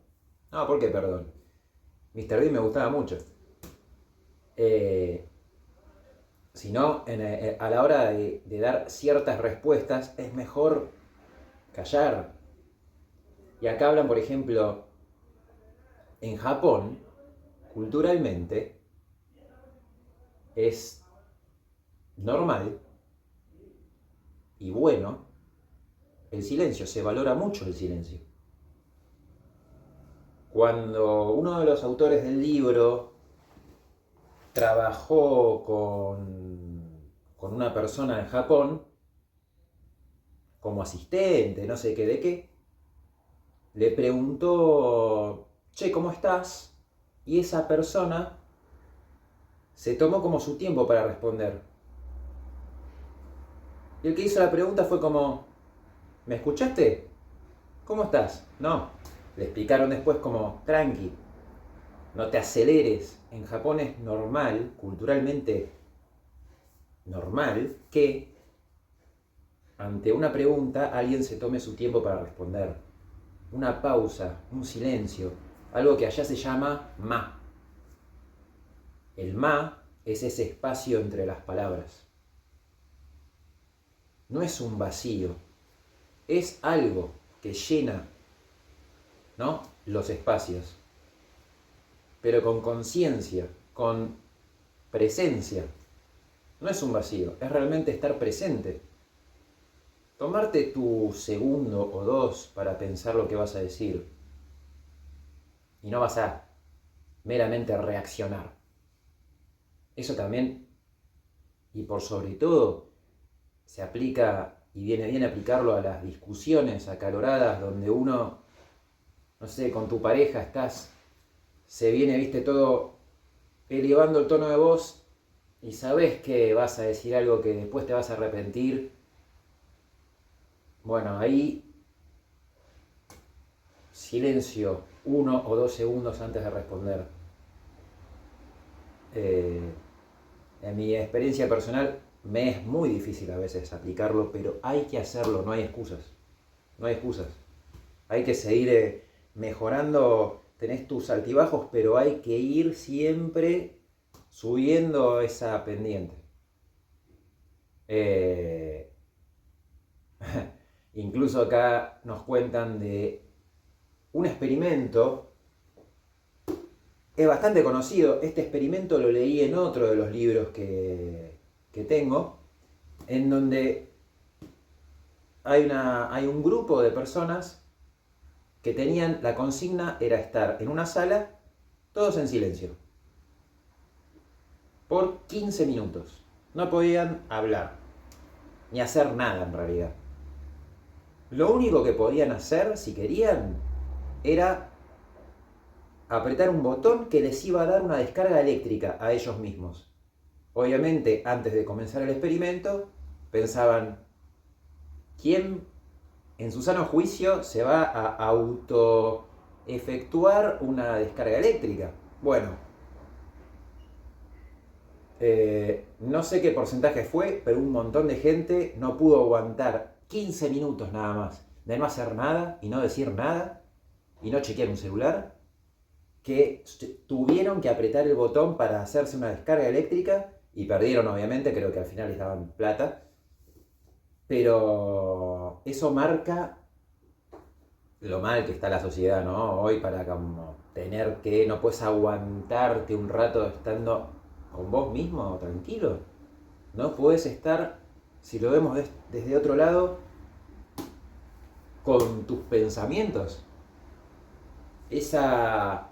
No, ¿por qué perdón? Mr. Bean me gustaba mucho. Sino, a la hora de dar ciertas respuestas, es mejor callar. Y acá hablan, por ejemplo, en Japón, culturalmente, es normal y bueno el silencio, se valora mucho el silencio. Cuando uno de los autores del libro trabajó con una persona en Japón, como asistente, no sé qué de qué, le preguntó, che, ¿cómo estás? Y esa persona se tomó como su tiempo para responder. Y el que hizo la pregunta fue como, ¿me escuchaste? ¿Cómo estás? No. Le explicaron después como, tranqui, no te aceleres. En Japón es normal, culturalmente normal, que ante una pregunta alguien se tome su tiempo para responder. Una pausa, un silencio, algo que allá se llama ma. El ma es ese espacio entre las palabras. No es un vacío, es algo que llena, ¿no?, los espacios, pero con conciencia, con presencia. No es un vacío, es realmente estar presente. Tomarte tu segundo o dos para pensar lo que vas a decir. Y no vas a meramente reaccionar. Eso también, y por sobre todo, se aplica y viene bien aplicarlo a las discusiones acaloradas donde uno, no sé, con tu pareja se viene, viste, todo elevando el tono de voz y sabes que vas a decir algo que después te vas a arrepentir. Bueno, ahí silencio 1 o 2 segundos antes de responder. En mi experiencia personal me es muy difícil a veces aplicarlo, pero hay que hacerlo, no hay excusas. No hay excusas. Hay que seguir mejorando, tenés tus altibajos, pero hay que ir siempre subiendo esa pendiente. Incluso acá nos cuentan de un experimento, es bastante conocido, este experimento lo leí en otro de los libros que tengo, en donde hay un grupo de personas que tenían, la consigna era estar en una sala, todos en silencio, por 15 minutos. No podían hablar, ni hacer nada en realidad. Lo único que podían hacer, si querían, era apretar un botón que les iba a dar una descarga eléctrica a ellos mismos. Obviamente, antes de comenzar el experimento, pensaban, ¿quién en su sano juicio se va a auto efectuar una descarga eléctrica? Bueno, no sé qué porcentaje fue, pero un montón de gente no pudo aguantar 15 minutos nada más de no hacer nada y no decir nada y no chequear un celular, que tuvieron que apretar el botón para hacerse una descarga eléctrica y perdieron, obviamente, creo que al final les daban plata, pero eso marca lo mal que está la sociedad, ¿no? Hoy, para como tener que, no puedes aguantarte un rato estando con vos mismo, tranquilo. No puedes estar, si lo vemos desde otro lado, con tus pensamientos. Esa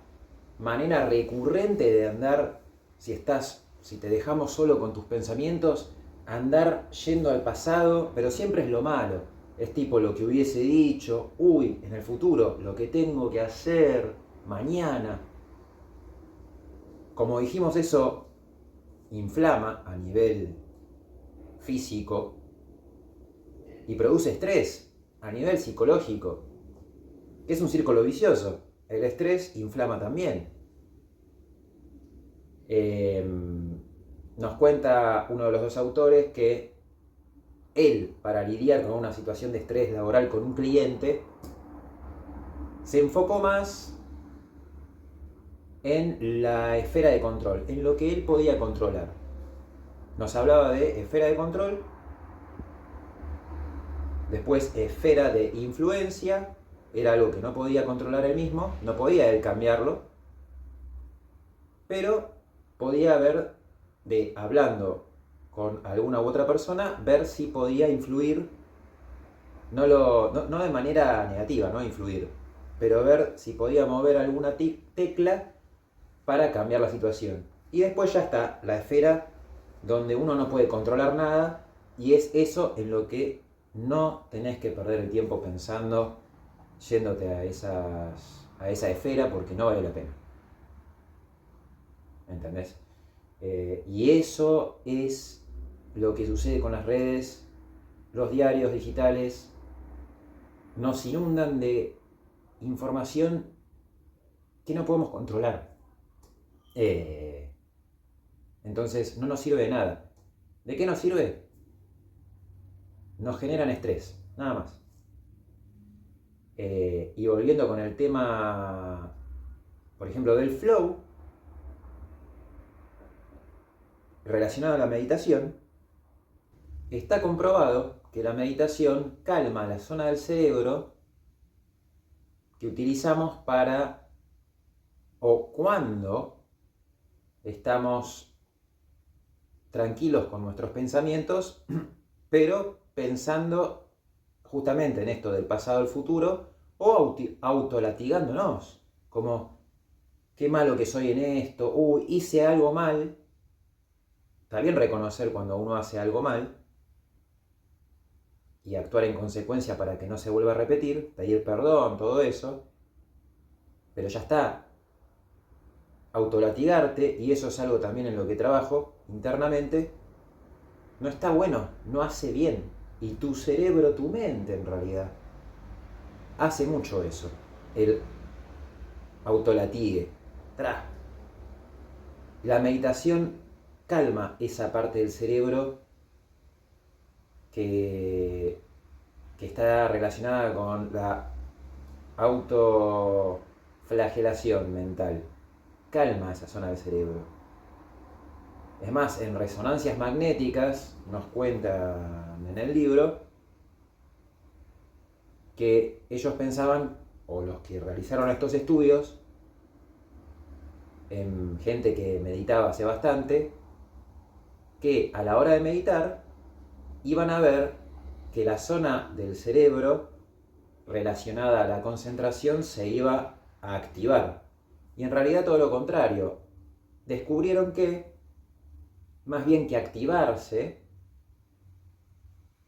manera recurrente de andar, si te dejamos solo con tus pensamientos, andar yendo al pasado, pero siempre es lo malo. Es tipo lo que hubiese dicho, uy, en el futuro, lo que tengo que hacer mañana. Como dijimos, eso inflama a nivel físico y produce estrés a nivel psicológico. Es un círculo vicioso. El estrés inflama también. Nos cuenta uno de los dos autores que él, para lidiar con una situación de estrés laboral con un cliente, se enfocó más en la esfera de control, en lo que él podía controlar. Nos hablaba de esfera de control, después esfera de influencia, era algo que no podía controlar él mismo, no podía él cambiarlo, pero podía ver, hablando con alguna u otra persona, ver si podía influir, no de manera negativa, no influir, pero ver si podía mover alguna tecla para cambiar la situación. Y después ya está la esfera donde uno no puede controlar nada, y es eso en lo que no tenés que perder el tiempo pensando, yéndote a esa esfera, porque no vale la pena. ¿Entendés? Y eso es lo que sucede con las redes. Los diarios digitales nos inundan de información que no podemos controlar. Entonces no nos sirve de nada. ¿De qué nos sirve? Nos generan estrés, nada más. Y volviendo con el tema, por ejemplo, del flow, relacionado a la meditación, está comprobado que la meditación calma la zona del cerebro que utilizamos para, o cuando estamos tranquilos con nuestros pensamientos, pero pensando justamente en esto del pasado al futuro, o autolatigándonos, como qué malo que soy en esto, uy, hice algo mal. Está bien reconocer cuando uno hace algo mal y actuar en consecuencia para que no se vuelva a repetir, pedir perdón, todo eso, pero ya está. Autolatigarte, y eso es algo también en lo que trabajo internamente, no está bueno, no hace bien. Y tu cerebro, tu mente en realidad, hace mucho eso, el autolatigue. La meditación calma esa parte del cerebro que está relacionada con la autoflagelación mental. Calma esa zona del cerebro. Es más, en resonancias magnéticas, nos cuentan en el libro, que ellos pensaban, o los que realizaron estos estudios, en gente que meditaba hace bastante, que a la hora de meditar iban a ver que la zona del cerebro relacionada a la concentración se iba a activar. Y en realidad todo lo contrario. Descubrieron que, más bien que activarse,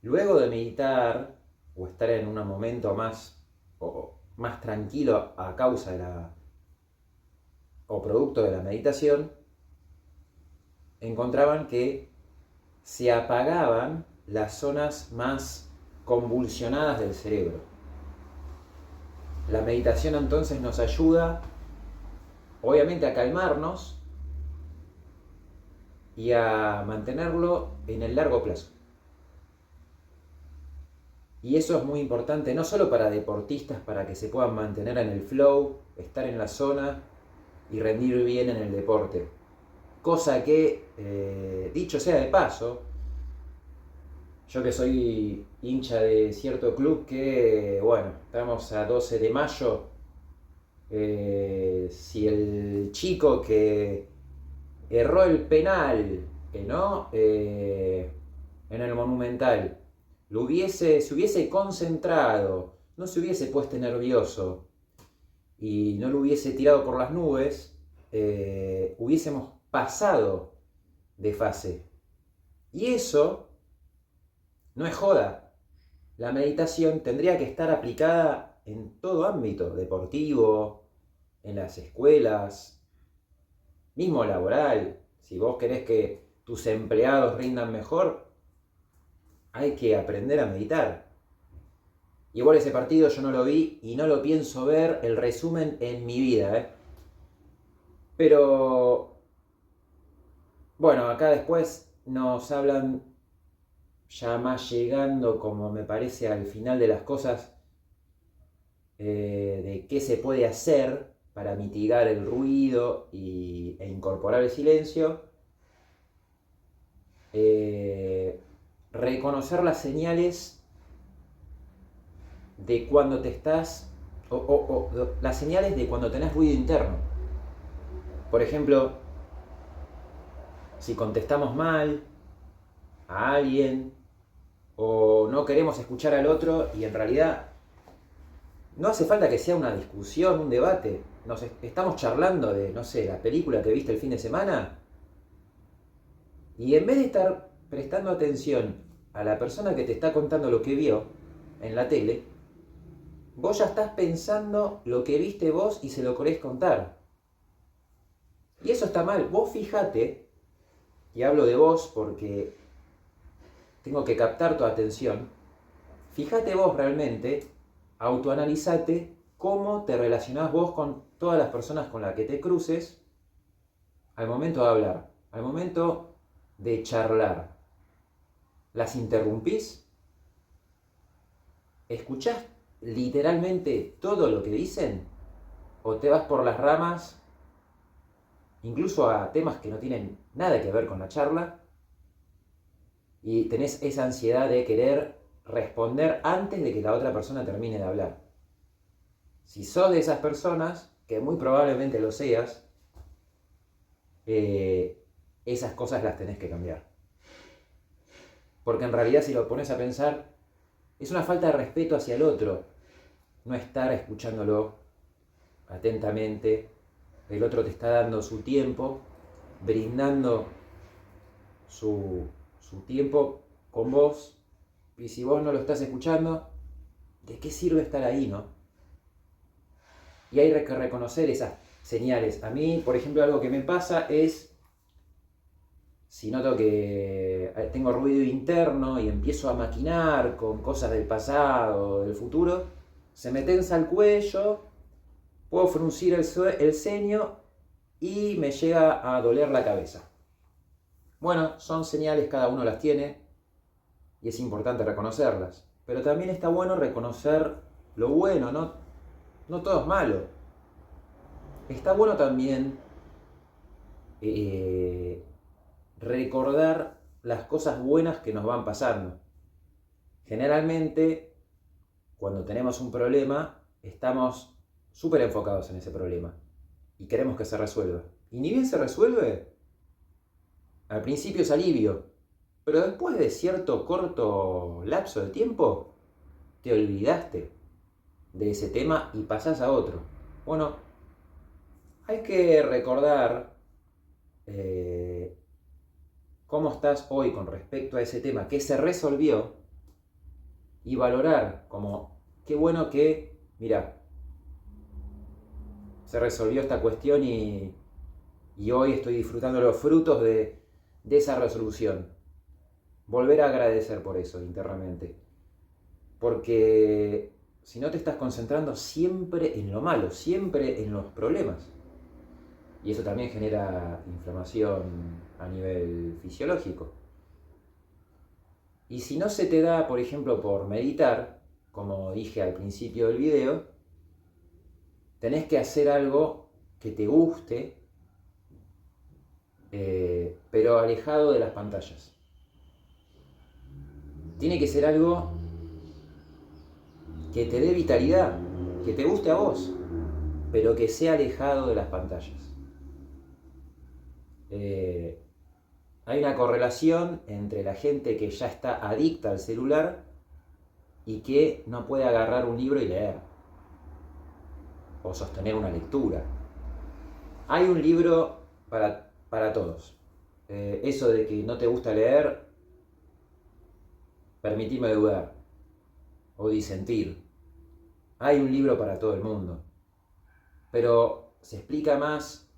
luego de meditar o estar en un momento más tranquilo a causa de o producto de la meditación, encontraban que se apagaban las zonas más convulsionadas del cerebro. La meditación entonces nos ayuda, obviamente, a calmarnos y a mantenerlo en el largo plazo. Y eso es muy importante, no solo para deportistas, para que se puedan mantener en el flow, estar en la zona y rendir bien en el deporte. Cosa que, dicho sea de paso, yo que soy hincha de cierto club que, bueno, estamos a 12 de mayo, si el chico que erró el penal, ¿no? En el Monumental, se hubiese concentrado, no se hubiese puesto nervioso y no lo hubiese tirado por las nubes, hubiésemos pasado de fase. Y eso no es joda. La meditación tendría que estar aplicada en todo ámbito, deportivo, en las escuelas, mismo laboral. Si vos querés que tus empleados rindan mejor, hay que aprender a meditar. Igual ese partido yo no lo vi y no lo pienso ver el resumen en mi vida, Pero, bueno, acá después nos hablan, ya más llegando, como me parece, al final de las cosas, de qué se puede hacer para mitigar el ruido e incorporar el silencio. Reconocer las señales de cuando te estás, o las señales de cuando tenés ruido interno. Por ejemplo, si contestamos mal a alguien o no queremos escuchar al otro y en realidad no hace falta que sea una discusión, un debate. Estamos charlando de, no sé, la película que viste el fin de semana y en vez de estar prestando atención a la persona que te está contando lo que vio en la tele, vos ya estás pensando lo que viste vos y se lo querés contar. Y eso está mal. Vos fíjate, y hablo de vos porque tengo que captar tu atención, fíjate vos realmente, autoanalizate cómo te relacionás vos con todas las personas con las que te cruces al momento de hablar, al momento de charlar. ¿Las interrumpís? ¿Escuchás literalmente todo lo que dicen? ¿O te vas por las ramas, incluso a temas que no tienen nada que ver con la charla? Y tenés esa ansiedad de querer responder antes de que la otra persona termine de hablar. Si sos de esas personas, que muy probablemente lo seas, esas cosas las tenés que cambiar. Porque en realidad, si lo pones a pensar, es una falta de respeto hacia el otro no estar escuchándolo atentamente. El otro te está dando su tiempo, brindando su tiempo con vos, y si vos no lo estás escuchando, ¿de qué sirve estar ahí, no? Y hay que reconocer esas señales. A mí, por ejemplo, algo que me pasa es, si noto que tengo ruido interno y empiezo a maquinar con cosas del pasado, del futuro, se me tensa el cuello, puedo fruncir el ceño y me llega a doler la cabeza. Bueno, son señales, cada uno las tiene y es importante reconocerlas. Pero también está bueno reconocer lo bueno, no todo es malo. Está bueno también recordar las cosas buenas que nos van pasando. Generalmente, cuando tenemos un problema, estamos súper enfocados en ese problema y queremos que se resuelva. Y ni bien se resuelve, al principio es alivio, pero después de cierto corto lapso de tiempo, te olvidaste de ese tema y pasás a otro. Bueno, hay que recordar cómo estás hoy con respecto a ese tema que se resolvió y valorar como, qué bueno que, mira, se resolvió esta cuestión y hoy estoy disfrutando los frutos de esa resolución. Volver a agradecer por eso internamente. Porque si no te estás concentrando siempre en lo malo, siempre en los problemas. Y eso también genera inflamación a nivel fisiológico. Y si no se te da, por ejemplo, por meditar, como dije al principio del video, tenés que hacer algo que te guste, pero alejado de las pantallas. Tiene que ser algo que te dé vitalidad, que te guste a vos, pero que sea alejado de las pantallas. Hay una correlación entre la gente que ya está adicta al celular y que no puede agarrar un libro y leer, o sostener una lectura. Hay un libro para todos. Eso de que no te gusta leer, permitime dudar o disentir. Hay un libro para todo el mundo, pero se explica más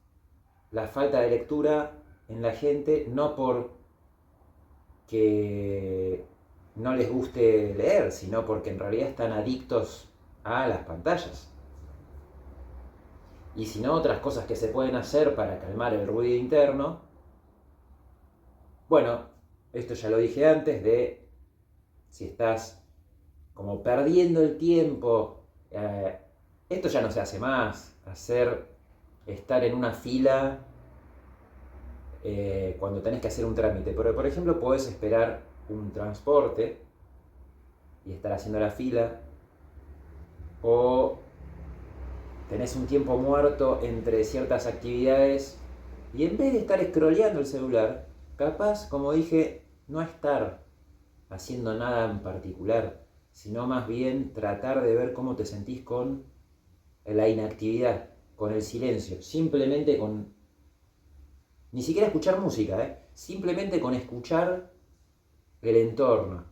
la falta de lectura en la gente no por que no les guste leer, sino porque en realidad están adictos a las pantallas. Y si no, otras cosas que se pueden hacer para calmar el ruido interno. Bueno, esto ya lo dije antes, de si estás como perdiendo el tiempo, esto ya no se hace más, estar en una fila cuando tenés que hacer un trámite. Pero por ejemplo podés esperar un transporte y estar haciendo la fila, o tenés un tiempo muerto entre ciertas actividades y en vez de estar scrolleando el celular, capaz, como dije, no estar haciendo nada en particular, sino más bien tratar de ver cómo te sentís con la inactividad, con el silencio, simplemente con... Ni siquiera escuchar música, simplemente con escuchar el entorno.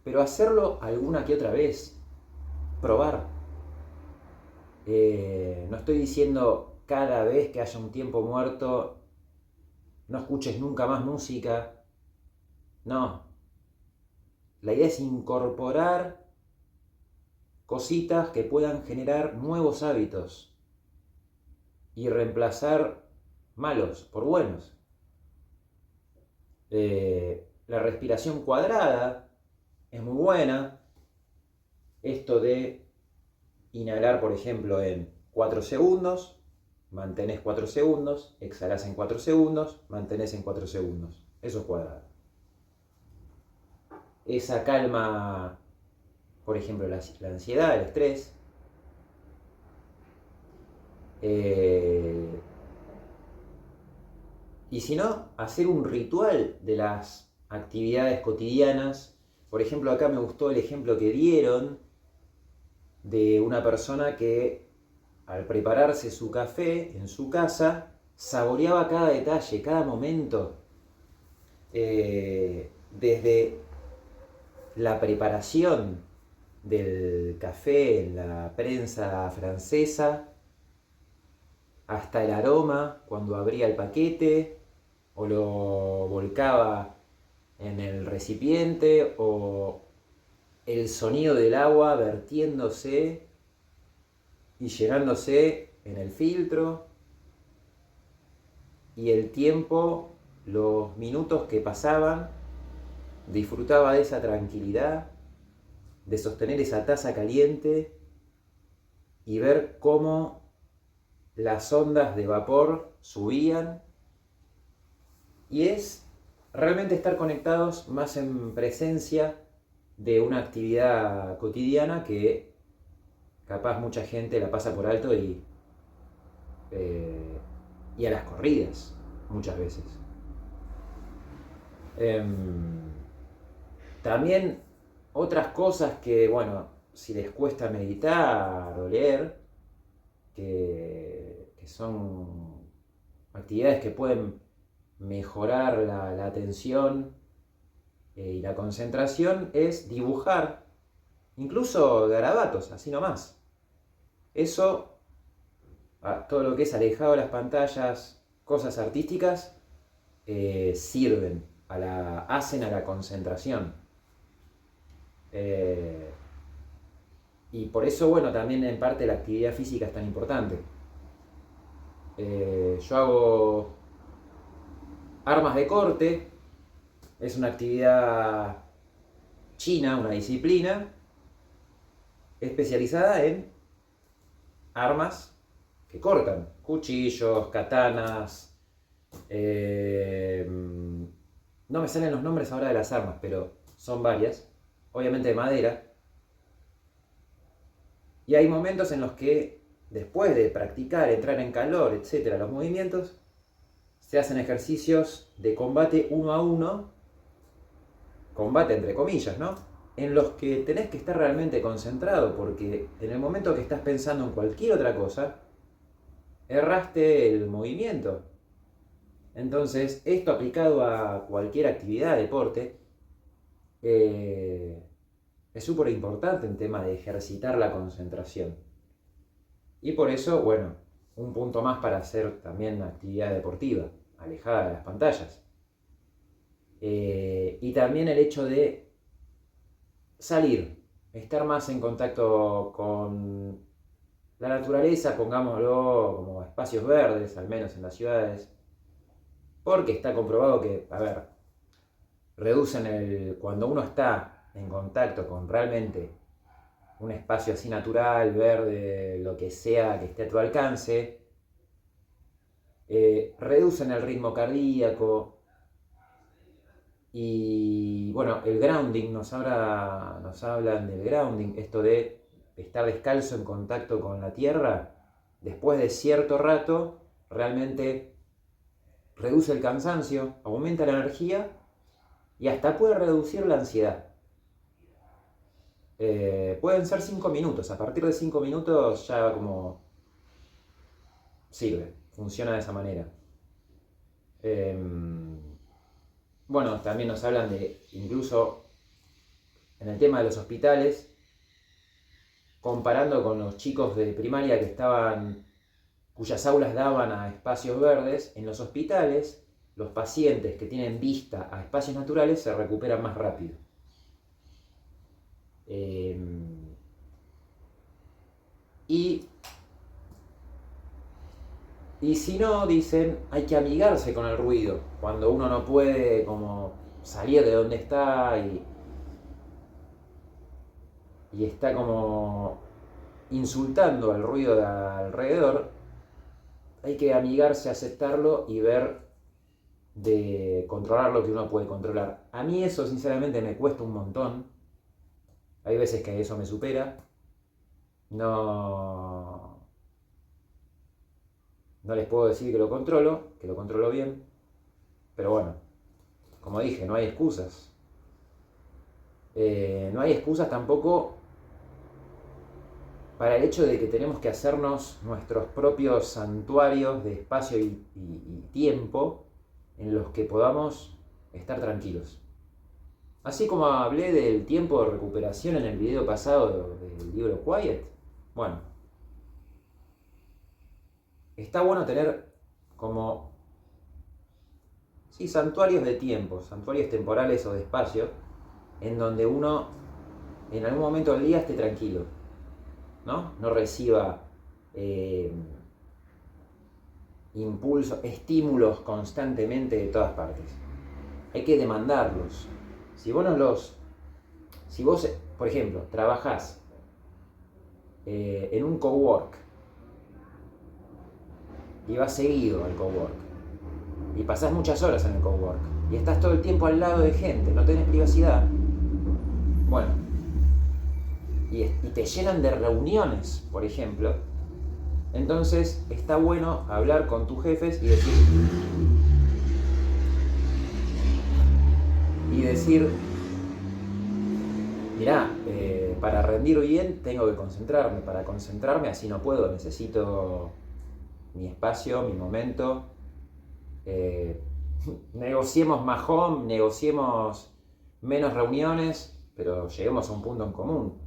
Pero hacerlo alguna que otra vez, probar. No estoy diciendo cada vez que haya un tiempo muerto no escuches nunca más música. No. La idea es incorporar cositas que puedan generar nuevos hábitos y reemplazar malos por buenos. La respiración cuadrada es muy buena. Esto de inhalar, por ejemplo, en 4 segundos, mantenés 4 segundos, exhalás en 4 segundos, mantenés en 4 segundos. Eso es cuadrado. Esa calma, por ejemplo, la ansiedad, el estrés. Y si no, hacer un ritual de las actividades cotidianas. Por ejemplo, acá me gustó el ejemplo que dieron de una persona que al prepararse su café en su casa, saboreaba cada detalle, cada momento, desde la preparación del café en la prensa francesa, hasta el aroma cuando abría el paquete o lo volcaba en el recipiente, o el sonido del agua vertiéndose y llenándose en el filtro, y el tiempo, los minutos que pasaban, disfrutaba de esa tranquilidad, de sostener esa taza caliente y ver cómo las ondas de vapor subían. Y es realmente estar conectados más en presencia de una actividad cotidiana que capaz mucha gente la pasa por alto y a las corridas muchas veces. También otras cosas que, bueno, si les cuesta meditar o leer, que son actividades que pueden mejorar la atención y la concentración, es dibujar, incluso garabatos, así nomás. Eso, todo lo que es alejado de las pantallas, cosas artísticas, sirven, hacen a la concentración. Y por eso, bueno, también en parte la actividad física es tan importante. Yo hago armas de corte, es una actividad china, una disciplina especializada en armas que cortan, cuchillos, katanas, no me salen los nombres ahora de las armas, pero son varias, obviamente de madera. Y hay momentos en los que, después de practicar, entrar en calor, etcétera, los movimientos, se hacen ejercicios de combate uno a uno, combate entre comillas, ¿no? En los que tenés que estar realmente concentrado, porque en el momento que estás pensando en cualquier otra cosa, erraste el movimiento. Entonces, esto aplicado a cualquier actividad, deporte, es súper importante en tema de ejercitar la concentración. Y por eso, bueno, un punto más para hacer también actividad deportiva, alejada de las pantallas. Y también el hecho de salir, estar más en contacto con la naturaleza, pongámoslo como espacios verdes, al menos en las ciudades, porque está comprobado que, a ver, cuando uno está en contacto con realmente un espacio así natural, verde, lo que sea que esté a tu alcance, reducen el ritmo cardíaco. Y bueno, el grounding, nos hablan del grounding, esto de estar descalzo en contacto con la tierra, después de cierto rato, realmente reduce el cansancio, aumenta la energía y hasta puede reducir la ansiedad. Pueden ser 5 minutos, a partir de 5 minutos ya como sirve, funciona de esa manera. Bueno, también nos hablan de, incluso en el tema de los hospitales, comparando con los chicos de primaria cuyas aulas daban a espacios verdes, en los hospitales, los pacientes que tienen vista a espacios naturales se recuperan más rápido. Y si no, dicen, hay que amigarse con el ruido, cuando uno no puede como salir de donde está y está como insultando al ruido de alrededor, hay que amigarse, aceptarlo y ver de controlar lo que uno puede controlar. A mí eso sinceramente me cuesta un montón. Hay veces que eso me supera. No les puedo decir que lo controlo bien. Pero bueno, como dije, no hay excusas. No hay excusas tampoco para el hecho de que tenemos que hacernos nuestros propios santuarios de espacio y tiempo en los que podamos estar tranquilos. Así como hablé del tiempo de recuperación en el video pasado del libro Quiet, bueno, está bueno tener como santuarios de tiempo, santuarios temporales o de espacio, en donde uno en algún momento del día esté tranquilo, no reciba impulsos, estímulos constantemente de todas partes. Hay que demandarlos. Si vos, por ejemplo, trabajás en un cowork y vas seguido al cowork y pasás muchas horas en el cowork y estás todo el tiempo al lado de gente, no tenés privacidad, Bueno, y te llenan de reuniones, por ejemplo, entonces está bueno hablar con tus jefes y decir, mirá, para rendir bien tengo que concentrarme, para concentrarme así no puedo, necesito mi espacio, mi momento, eh, negociemos más home, negociemos menos reuniones, pero lleguemos a un punto en común.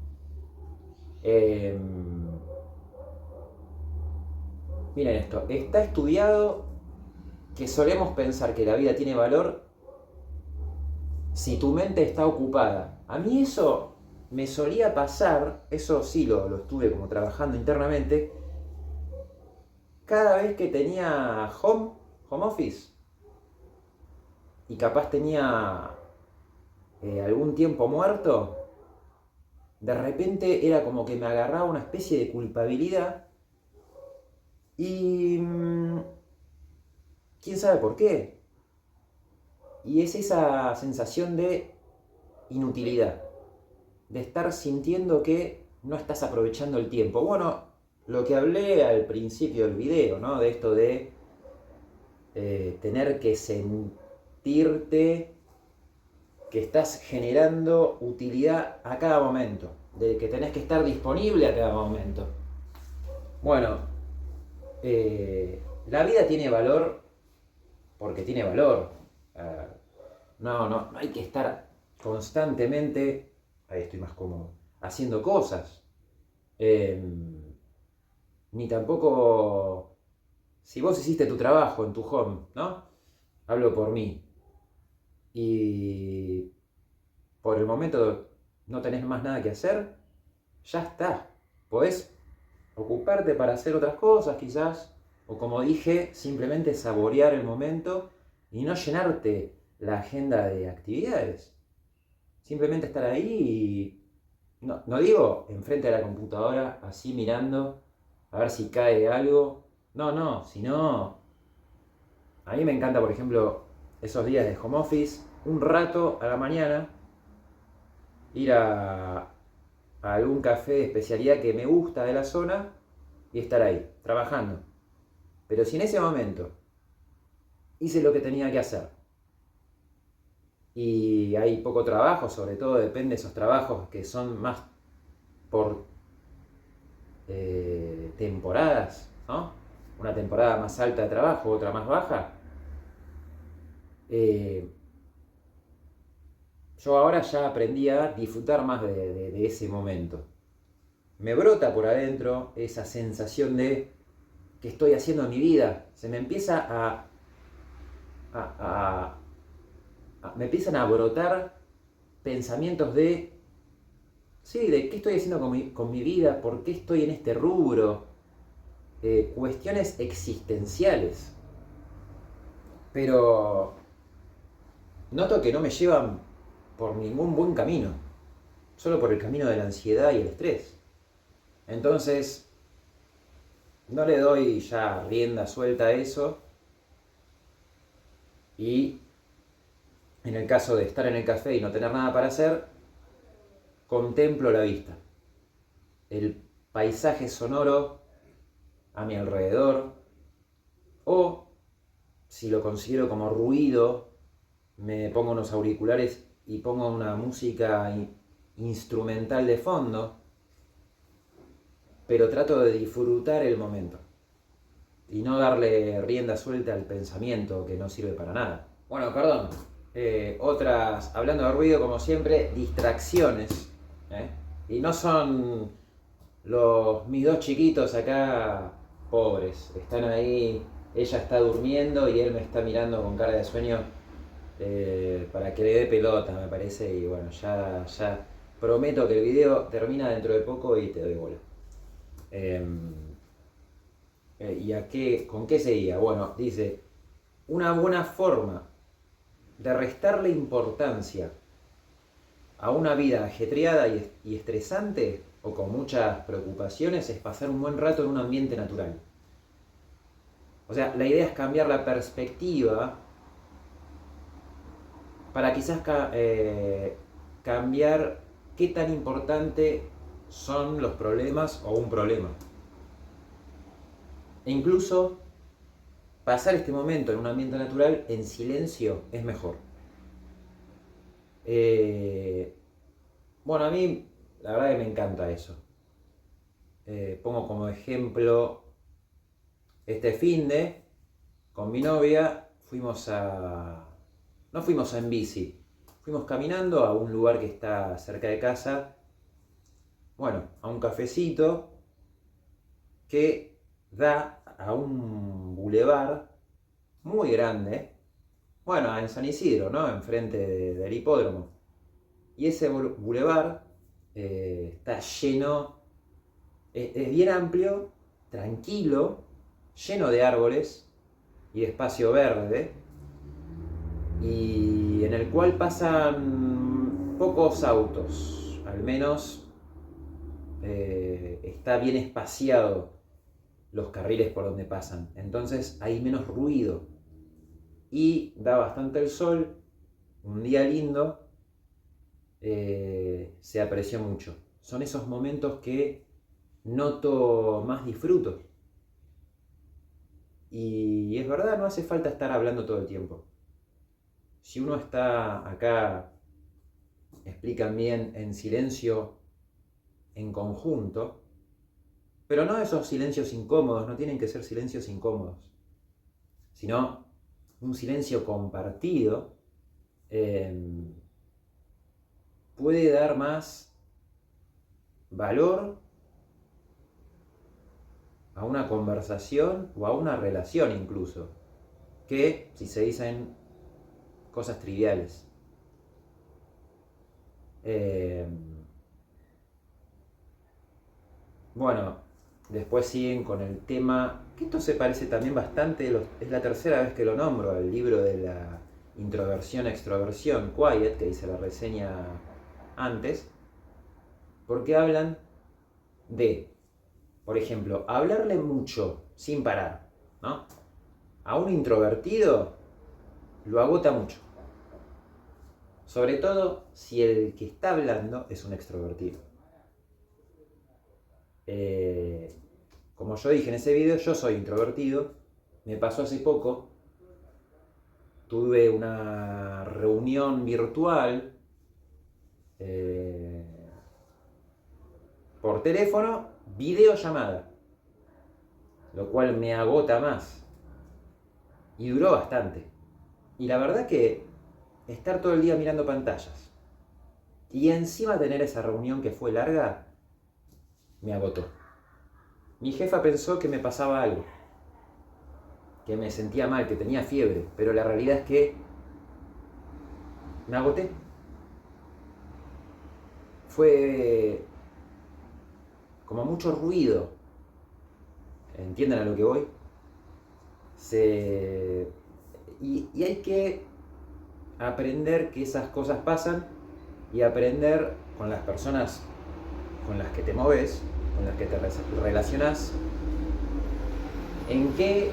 Eh, Miren esto, está estudiado que solemos pensar que la vida tiene valor si tu mente está ocupada. A mí eso me solía pasar, eso sí lo estuve como trabajando internamente, cada vez que tenía home office, y capaz tenía algún tiempo muerto, de repente era como que me agarraba una especie de culpabilidad y quién sabe por qué. Y es esa sensación de inutilidad, de estar sintiendo que no estás aprovechando el tiempo. Bueno, lo que hablé al principio del video, ¿no? De esto de tener que sentirte que estás generando utilidad a cada momento, de que tenés que estar disponible a cada momento. Bueno, la vida tiene valor porque tiene valor. No hay que estar constantemente, ahí estoy más cómodo, haciendo cosas. Ni tampoco, si vos hiciste tu trabajo en tu home, ¿no? Hablo por mí. Y por el momento no tenés más nada que hacer, ya está. Podés ocuparte para hacer otras cosas quizás, o como dije, simplemente saborear el momento y no llenarte la agenda de actividades. Simplemente estar ahí y, no digo enfrente de la computadora, así mirando, a ver si cae algo. No, sino, a mí me encanta, por ejemplo, esos días de home office, un rato a la mañana, ir a algún café de especialidad que me gusta de la zona y estar ahí, trabajando. Pero si en ese momento hice lo que tenía que hacer y hay poco trabajo, sobre todo depende de esos trabajos que son más por temporadas, ¿no? Una temporada más alta de trabajo, otra más baja. Eh, yo ahora ya aprendí a disfrutar más de ese momento. Me brota por adentro esa sensación de que estoy haciendo en mi vida. Se me empieza a, me empiezan a brotar pensamientos de, sí, de qué estoy haciendo con mi vida, por qué estoy en este rubro, cuestiones existenciales. Pero noto que no me llevan por ningún buen camino, solo por el camino de la ansiedad y el estrés. Entonces, no le doy ya rienda suelta a eso y en el caso de estar en el café y no tener nada para hacer, contemplo la vista, el paisaje sonoro a mi alrededor, o si lo considero como ruido, me pongo unos auriculares y pongo una música instrumental de fondo, pero trato de disfrutar el momento y no darle rienda suelta al pensamiento que no sirve para nada. Bueno, perdón, otras, hablando de ruido como siempre, distracciones, ¿eh? Y no son mis dos chiquitos acá pobres, están ahí, ella está durmiendo y él me está mirando con cara de sueño para que le dé pelota, me parece, y bueno, ya prometo que el video termina dentro de poco y te doy bola. ¿Con qué seguía? Bueno, dice, una buena forma de restarle importancia a una vida ajetreada y estresante o con muchas preocupaciones es pasar un buen rato en un ambiente natural. O sea, la idea es cambiar la perspectiva para quizás cambiar qué tan importante son los problemas o un problema. E incluso pasar este momento en un ambiente natural en silencio es mejor. Bueno, a mí la verdad que me encanta eso. Pongo como ejemplo este finde con mi novia no fuimos en bici, fuimos caminando a un lugar que está cerca de casa, bueno, a un cafecito que da a un bulevar muy grande, bueno, en San Isidro, ¿no? Enfrente del hipódromo. Y ese bulevar está lleno, es bien amplio, tranquilo, lleno de árboles y de espacio verde, y en el cual pasan pocos autos, al menos está bien espaciado los carriles por donde pasan, entonces hay menos ruido y da bastante el sol, un día lindo, se apreció mucho. Son esos momentos que noto más disfruto. Y es verdad, no hace falta estar hablando todo el tiempo. Si uno está acá, explican bien, en silencio, en conjunto, pero no esos silencios incómodos, no tienen que ser silencios incómodos, sino un silencio compartido, puede dar más valor a una conversación o a una relación incluso, que si se dicen cosas triviales. Bueno, después siguen con el tema, que esto se parece también bastante, es la tercera vez que lo nombro, el libro de la introversión-extroversión, Quiet, que hice la reseña antes, porque hablan de, por ejemplo, hablarle mucho sin parar, ¿no? A un introvertido lo agota mucho. Sobre todo si el que está hablando es un extrovertido. Como yo dije en ese video, yo soy introvertido. Me pasó hace poco. Tuve una reunión virtual por teléfono, videollamada, lo cual me agota más. Y duró bastante. Y la verdad que estar todo el día mirando pantallas y encima tener esa reunión que fue larga, me agotó. Mi jefa pensó que me pasaba algo, que me sentía mal, que tenía fiebre, pero la realidad es que me agoté. Fue como mucho ruido. ¿Entienden a lo que voy? Y hay que aprender que esas cosas pasan y aprender con las personas con las que te moves, con las que te relacionas, en qué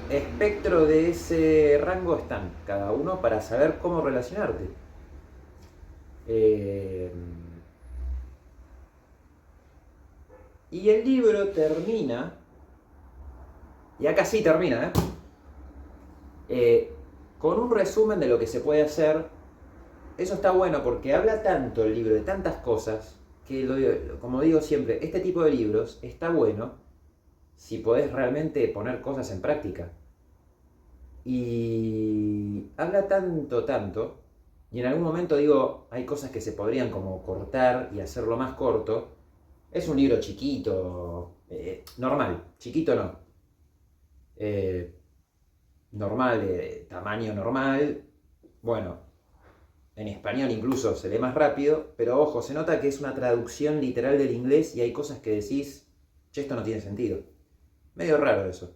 espectro de ese rango están cada uno para saber cómo relacionarte. Y el libro termina, y acá sí termina, con un resumen de lo que se puede hacer. Eso está bueno porque habla tanto el libro de tantas cosas que, como digo siempre, este tipo de libros está bueno si podés realmente poner cosas en práctica. Y habla tanto, y en algún momento digo, hay cosas que se podrían como cortar y hacerlo más corto. Es un libro chiquito, normal, chiquito no, normal, de tamaño normal, bueno, en español incluso se lee más rápido, pero ojo, se nota que es una traducción literal del inglés y hay cosas que decís, che, esto no tiene sentido. Medio raro eso.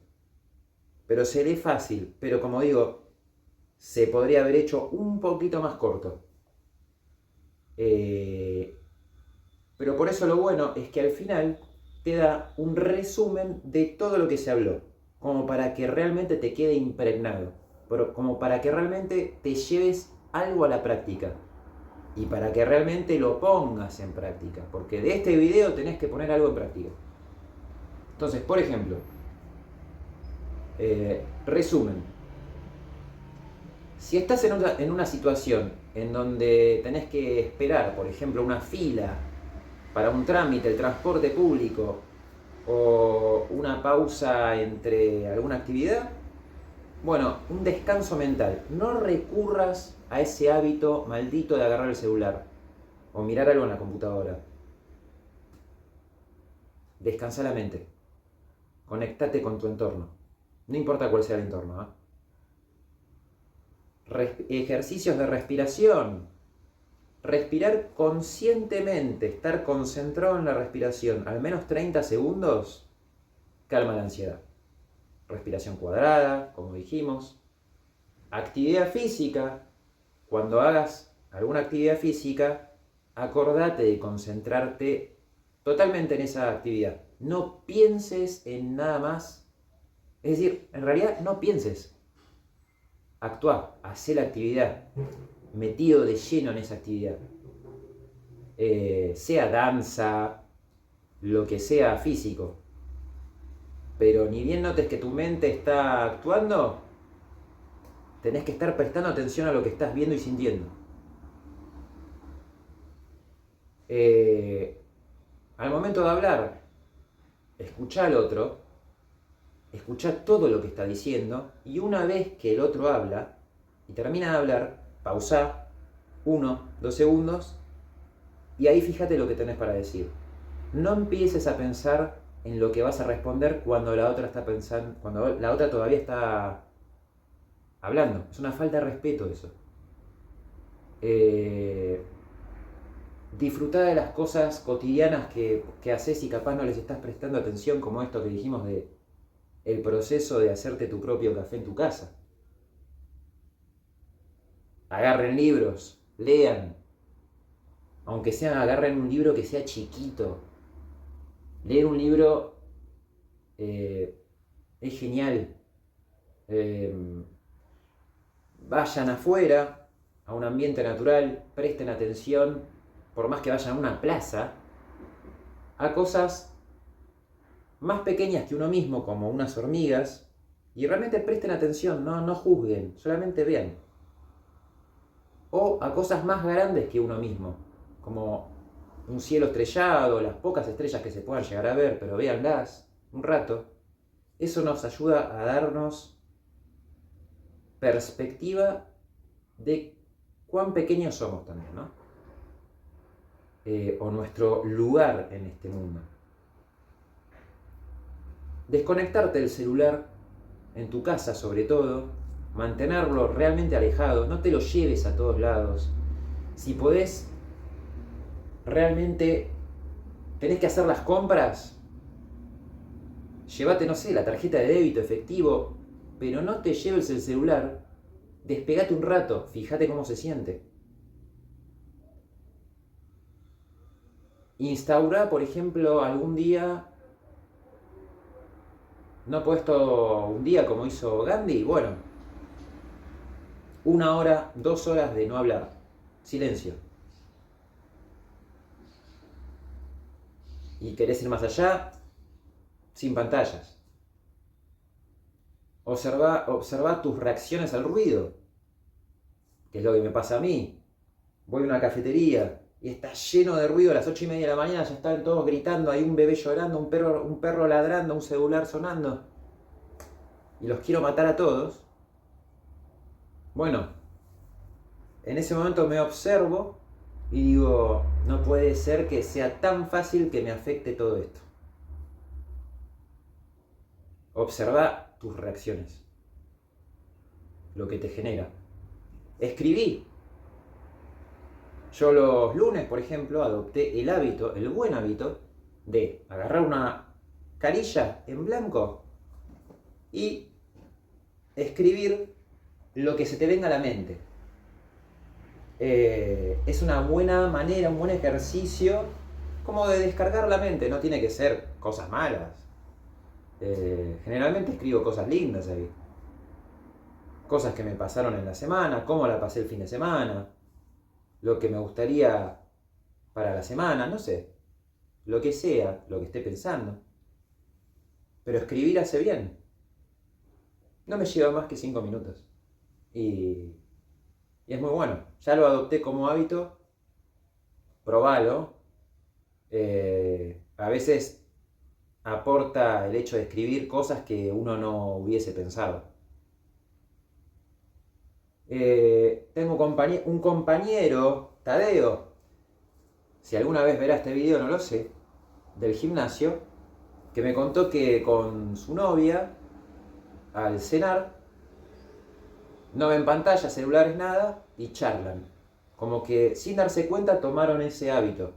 Pero se lee fácil, pero como digo, se podría haber hecho un poquito más corto. Pero por eso lo bueno es que al final te da un resumen de todo lo que se habló, como para que realmente te quede impregnado, como para que realmente te lleves algo a la práctica. y para que realmente lo pongas en práctica, porque de este video tenés que poner algo en práctica. Entonces, por ejemplo, resumen, si estás en una situación en donde tenés que esperar, por ejemplo, una fila para un trámite, el transporte público, o una pausa entre alguna actividad, bueno, un descanso mental. No recurras a ese hábito maldito de agarrar el celular o mirar algo en la computadora. Descansa la mente. Conectate con tu entorno. No importa cuál sea el entorno, ejercicios de respiración. Respirar conscientemente, estar concentrado en la respiración, al menos 30 segundos, calma la ansiedad. Respiración cuadrada, como dijimos. Actividad física. Cuando hagas alguna actividad física, acordate de concentrarte totalmente en esa actividad. No pienses en nada más. Es decir, en realidad no pienses. Actúa, hacé la actividad, metido de lleno en esa actividad. Sea danza, lo que sea físico. Pero ni bien notes que tu mente está actuando, tenés que estar prestando atención a lo que estás viendo y sintiendo. Al momento de hablar, escuchá al otro, escuchá todo lo que está diciendo, y una vez que el otro habla y termina de hablar, pausá 1, 2 segundos y ahí fíjate lo que tenés para decir. No empieces a pensar en lo que vas a responder cuando la otra está pensando, cuando la otra todavía está hablando. Es una falta de respeto eso. Disfrutá de las cosas cotidianas que haces y capaz no les estás prestando atención, como esto que dijimos de el proceso de hacerte tu propio café en tu casa. Agarren libros, lean. Aunque sea, agarren un libro que sea chiquito. Leer un libro es genial. Vayan afuera, a un ambiente natural, presten atención, por más que vayan a una plaza, a cosas más pequeñas que uno mismo, como unas hormigas, y realmente presten atención, no juzguen, solamente vean. O a cosas más grandes que uno mismo, como un cielo estrellado, las pocas estrellas que se puedan llegar a ver, pero véanlas un rato. Eso nos ayuda a darnos perspectiva de cuán pequeños somos también, ¿no? O nuestro lugar en este mundo. Desconectarte del celular, en tu casa sobre todo, mantenerlo realmente alejado, no te lo lleves a todos lados. Si podés, realmente tenés que hacer las compras, llévate, no sé, la tarjeta de débito, efectivo, pero no te lleves el celular, despegate un rato, fíjate cómo se siente. Instaura, por ejemplo, algún día, no puesto un día como hizo Gandhi, bueno, 1 hora, 2 horas de no hablar, silencio. Y querés ir más allá, sin pantallas. Observa tus reacciones al ruido, que es lo que me pasa a mí. Voy a una cafetería y está lleno de ruido a las 8:30 de la mañana, ya están todos gritando, hay un bebé llorando, un perro ladrando, un celular sonando, y los quiero matar a todos. Bueno, en ese momento me observo y digo, no puede ser que sea tan fácil que me afecte todo esto. Observa tus reacciones, lo que te genera. Escribí. Yo los lunes, por ejemplo, adopté el hábito, el buen hábito, de agarrar una carilla en blanco y escribir lo que se te venga a la mente. Es una buena manera, un buen ejercicio como de descargar la mente. No tiene que ser cosas malas. Generalmente escribo cosas lindas ahí. Cosas que me pasaron en la semana, cómo la pasé el fin de semana. lo que me gustaría para la semana, no sé, lo que sea, lo que esté pensando. Pero escribir hace bien. No me lleva más que 5 minutos. Y, y es muy bueno. Ya lo adopté como hábito. Probalo. A veces aporta el hecho de escribir cosas que uno no hubiese pensado. Tengo un compañero, Tadeo, si alguna vez verá este video, no lo sé, del gimnasio, que me contó que con su novia, al cenar, no ven pantallas, celulares, nada, y charlan. Como que sin darse cuenta tomaron ese hábito.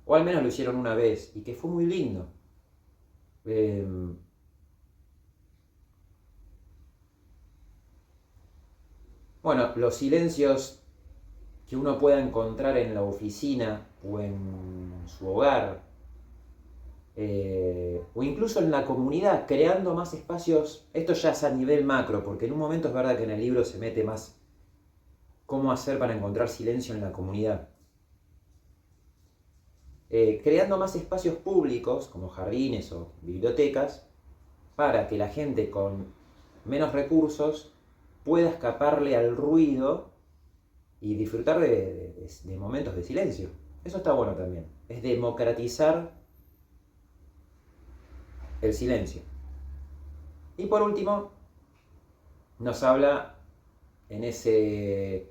O al menos lo hicieron una vez, y que fue muy lindo. Eh, bueno, los silencios que uno pueda encontrar en la oficina o en su hogar, o incluso en la comunidad, creando más espacios. Esto ya es a nivel macro, porque en un momento es verdad que en el libro se mete más cómo hacer para encontrar silencio en la comunidad. Creando más espacios públicos, como jardines o bibliotecas, para que la gente con menos recursos pueda escaparle al ruido y disfrutar de momentos de silencio. Eso está bueno también. Es democratizar el silencio. Y por último, nos habla en ese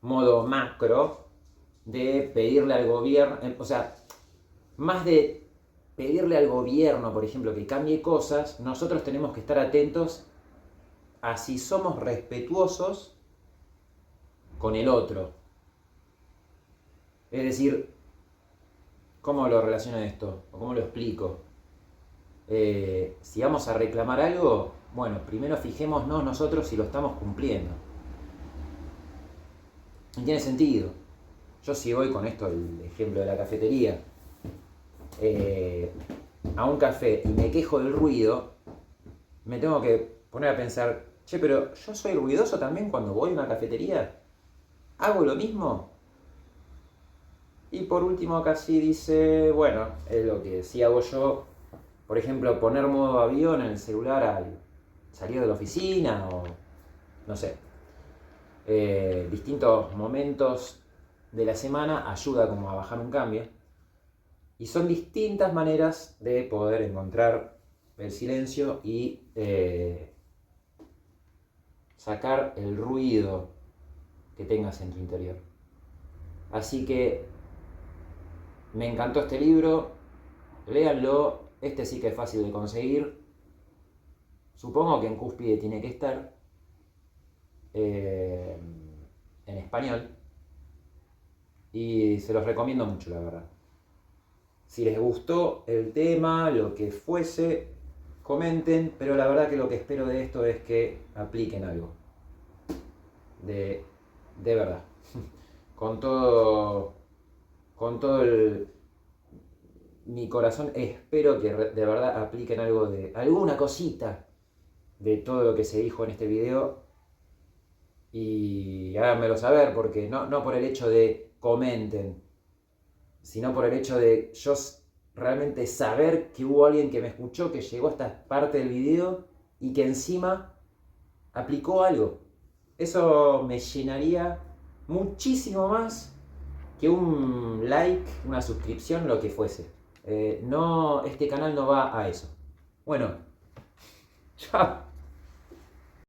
modo macro de pedirle al gobierno, o sea, más de pedirle al gobierno, por ejemplo, que cambie cosas, nosotros tenemos que estar atentos a si somos respetuosos con el otro. Es decir, ¿cómo lo relaciono esto? ¿O cómo lo explico? Si vamos a reclamar algo, bueno, primero fijémonos nosotros si lo estamos cumpliendo. Y tiene sentido. Yo si voy con esto, el ejemplo de la cafetería, a un café y me quejo del ruido, me tengo que poner a pensar, che, pero yo soy ruidoso también cuando voy a una cafetería. ¿Hago lo mismo? Y por último acá sí dice, bueno, es lo que sí hago yo. Por ejemplo, poner modo avión en el celular al salir de la oficina o no sé. Distintos momentos de la semana ayuda como a bajar un cambio. Y son distintas maneras de poder encontrar el silencio y sacar el ruido que tengas en tu interior. Así que me encantó este libro, léanlo, este sí que es fácil de conseguir. Supongo que en Cúspide tiene que estar en español y se los recomiendo mucho, la verdad. Si les gustó el tema, lo que fuese, comenten, pero la verdad que lo que espero de esto es que apliquen algo. De verdad. Con todo mi corazón espero que de verdad apliquen algo de alguna cosita de todo lo que se dijo en este video y háganmelo saber, porque no por el hecho de comenten, sino por el hecho de yo realmente saber que hubo alguien que me escuchó, que llegó a esta parte del video y que encima aplicó algo. Eso me llenaría muchísimo más que un like, una suscripción, lo que fuese. No, este canal no va a eso. Bueno, chao.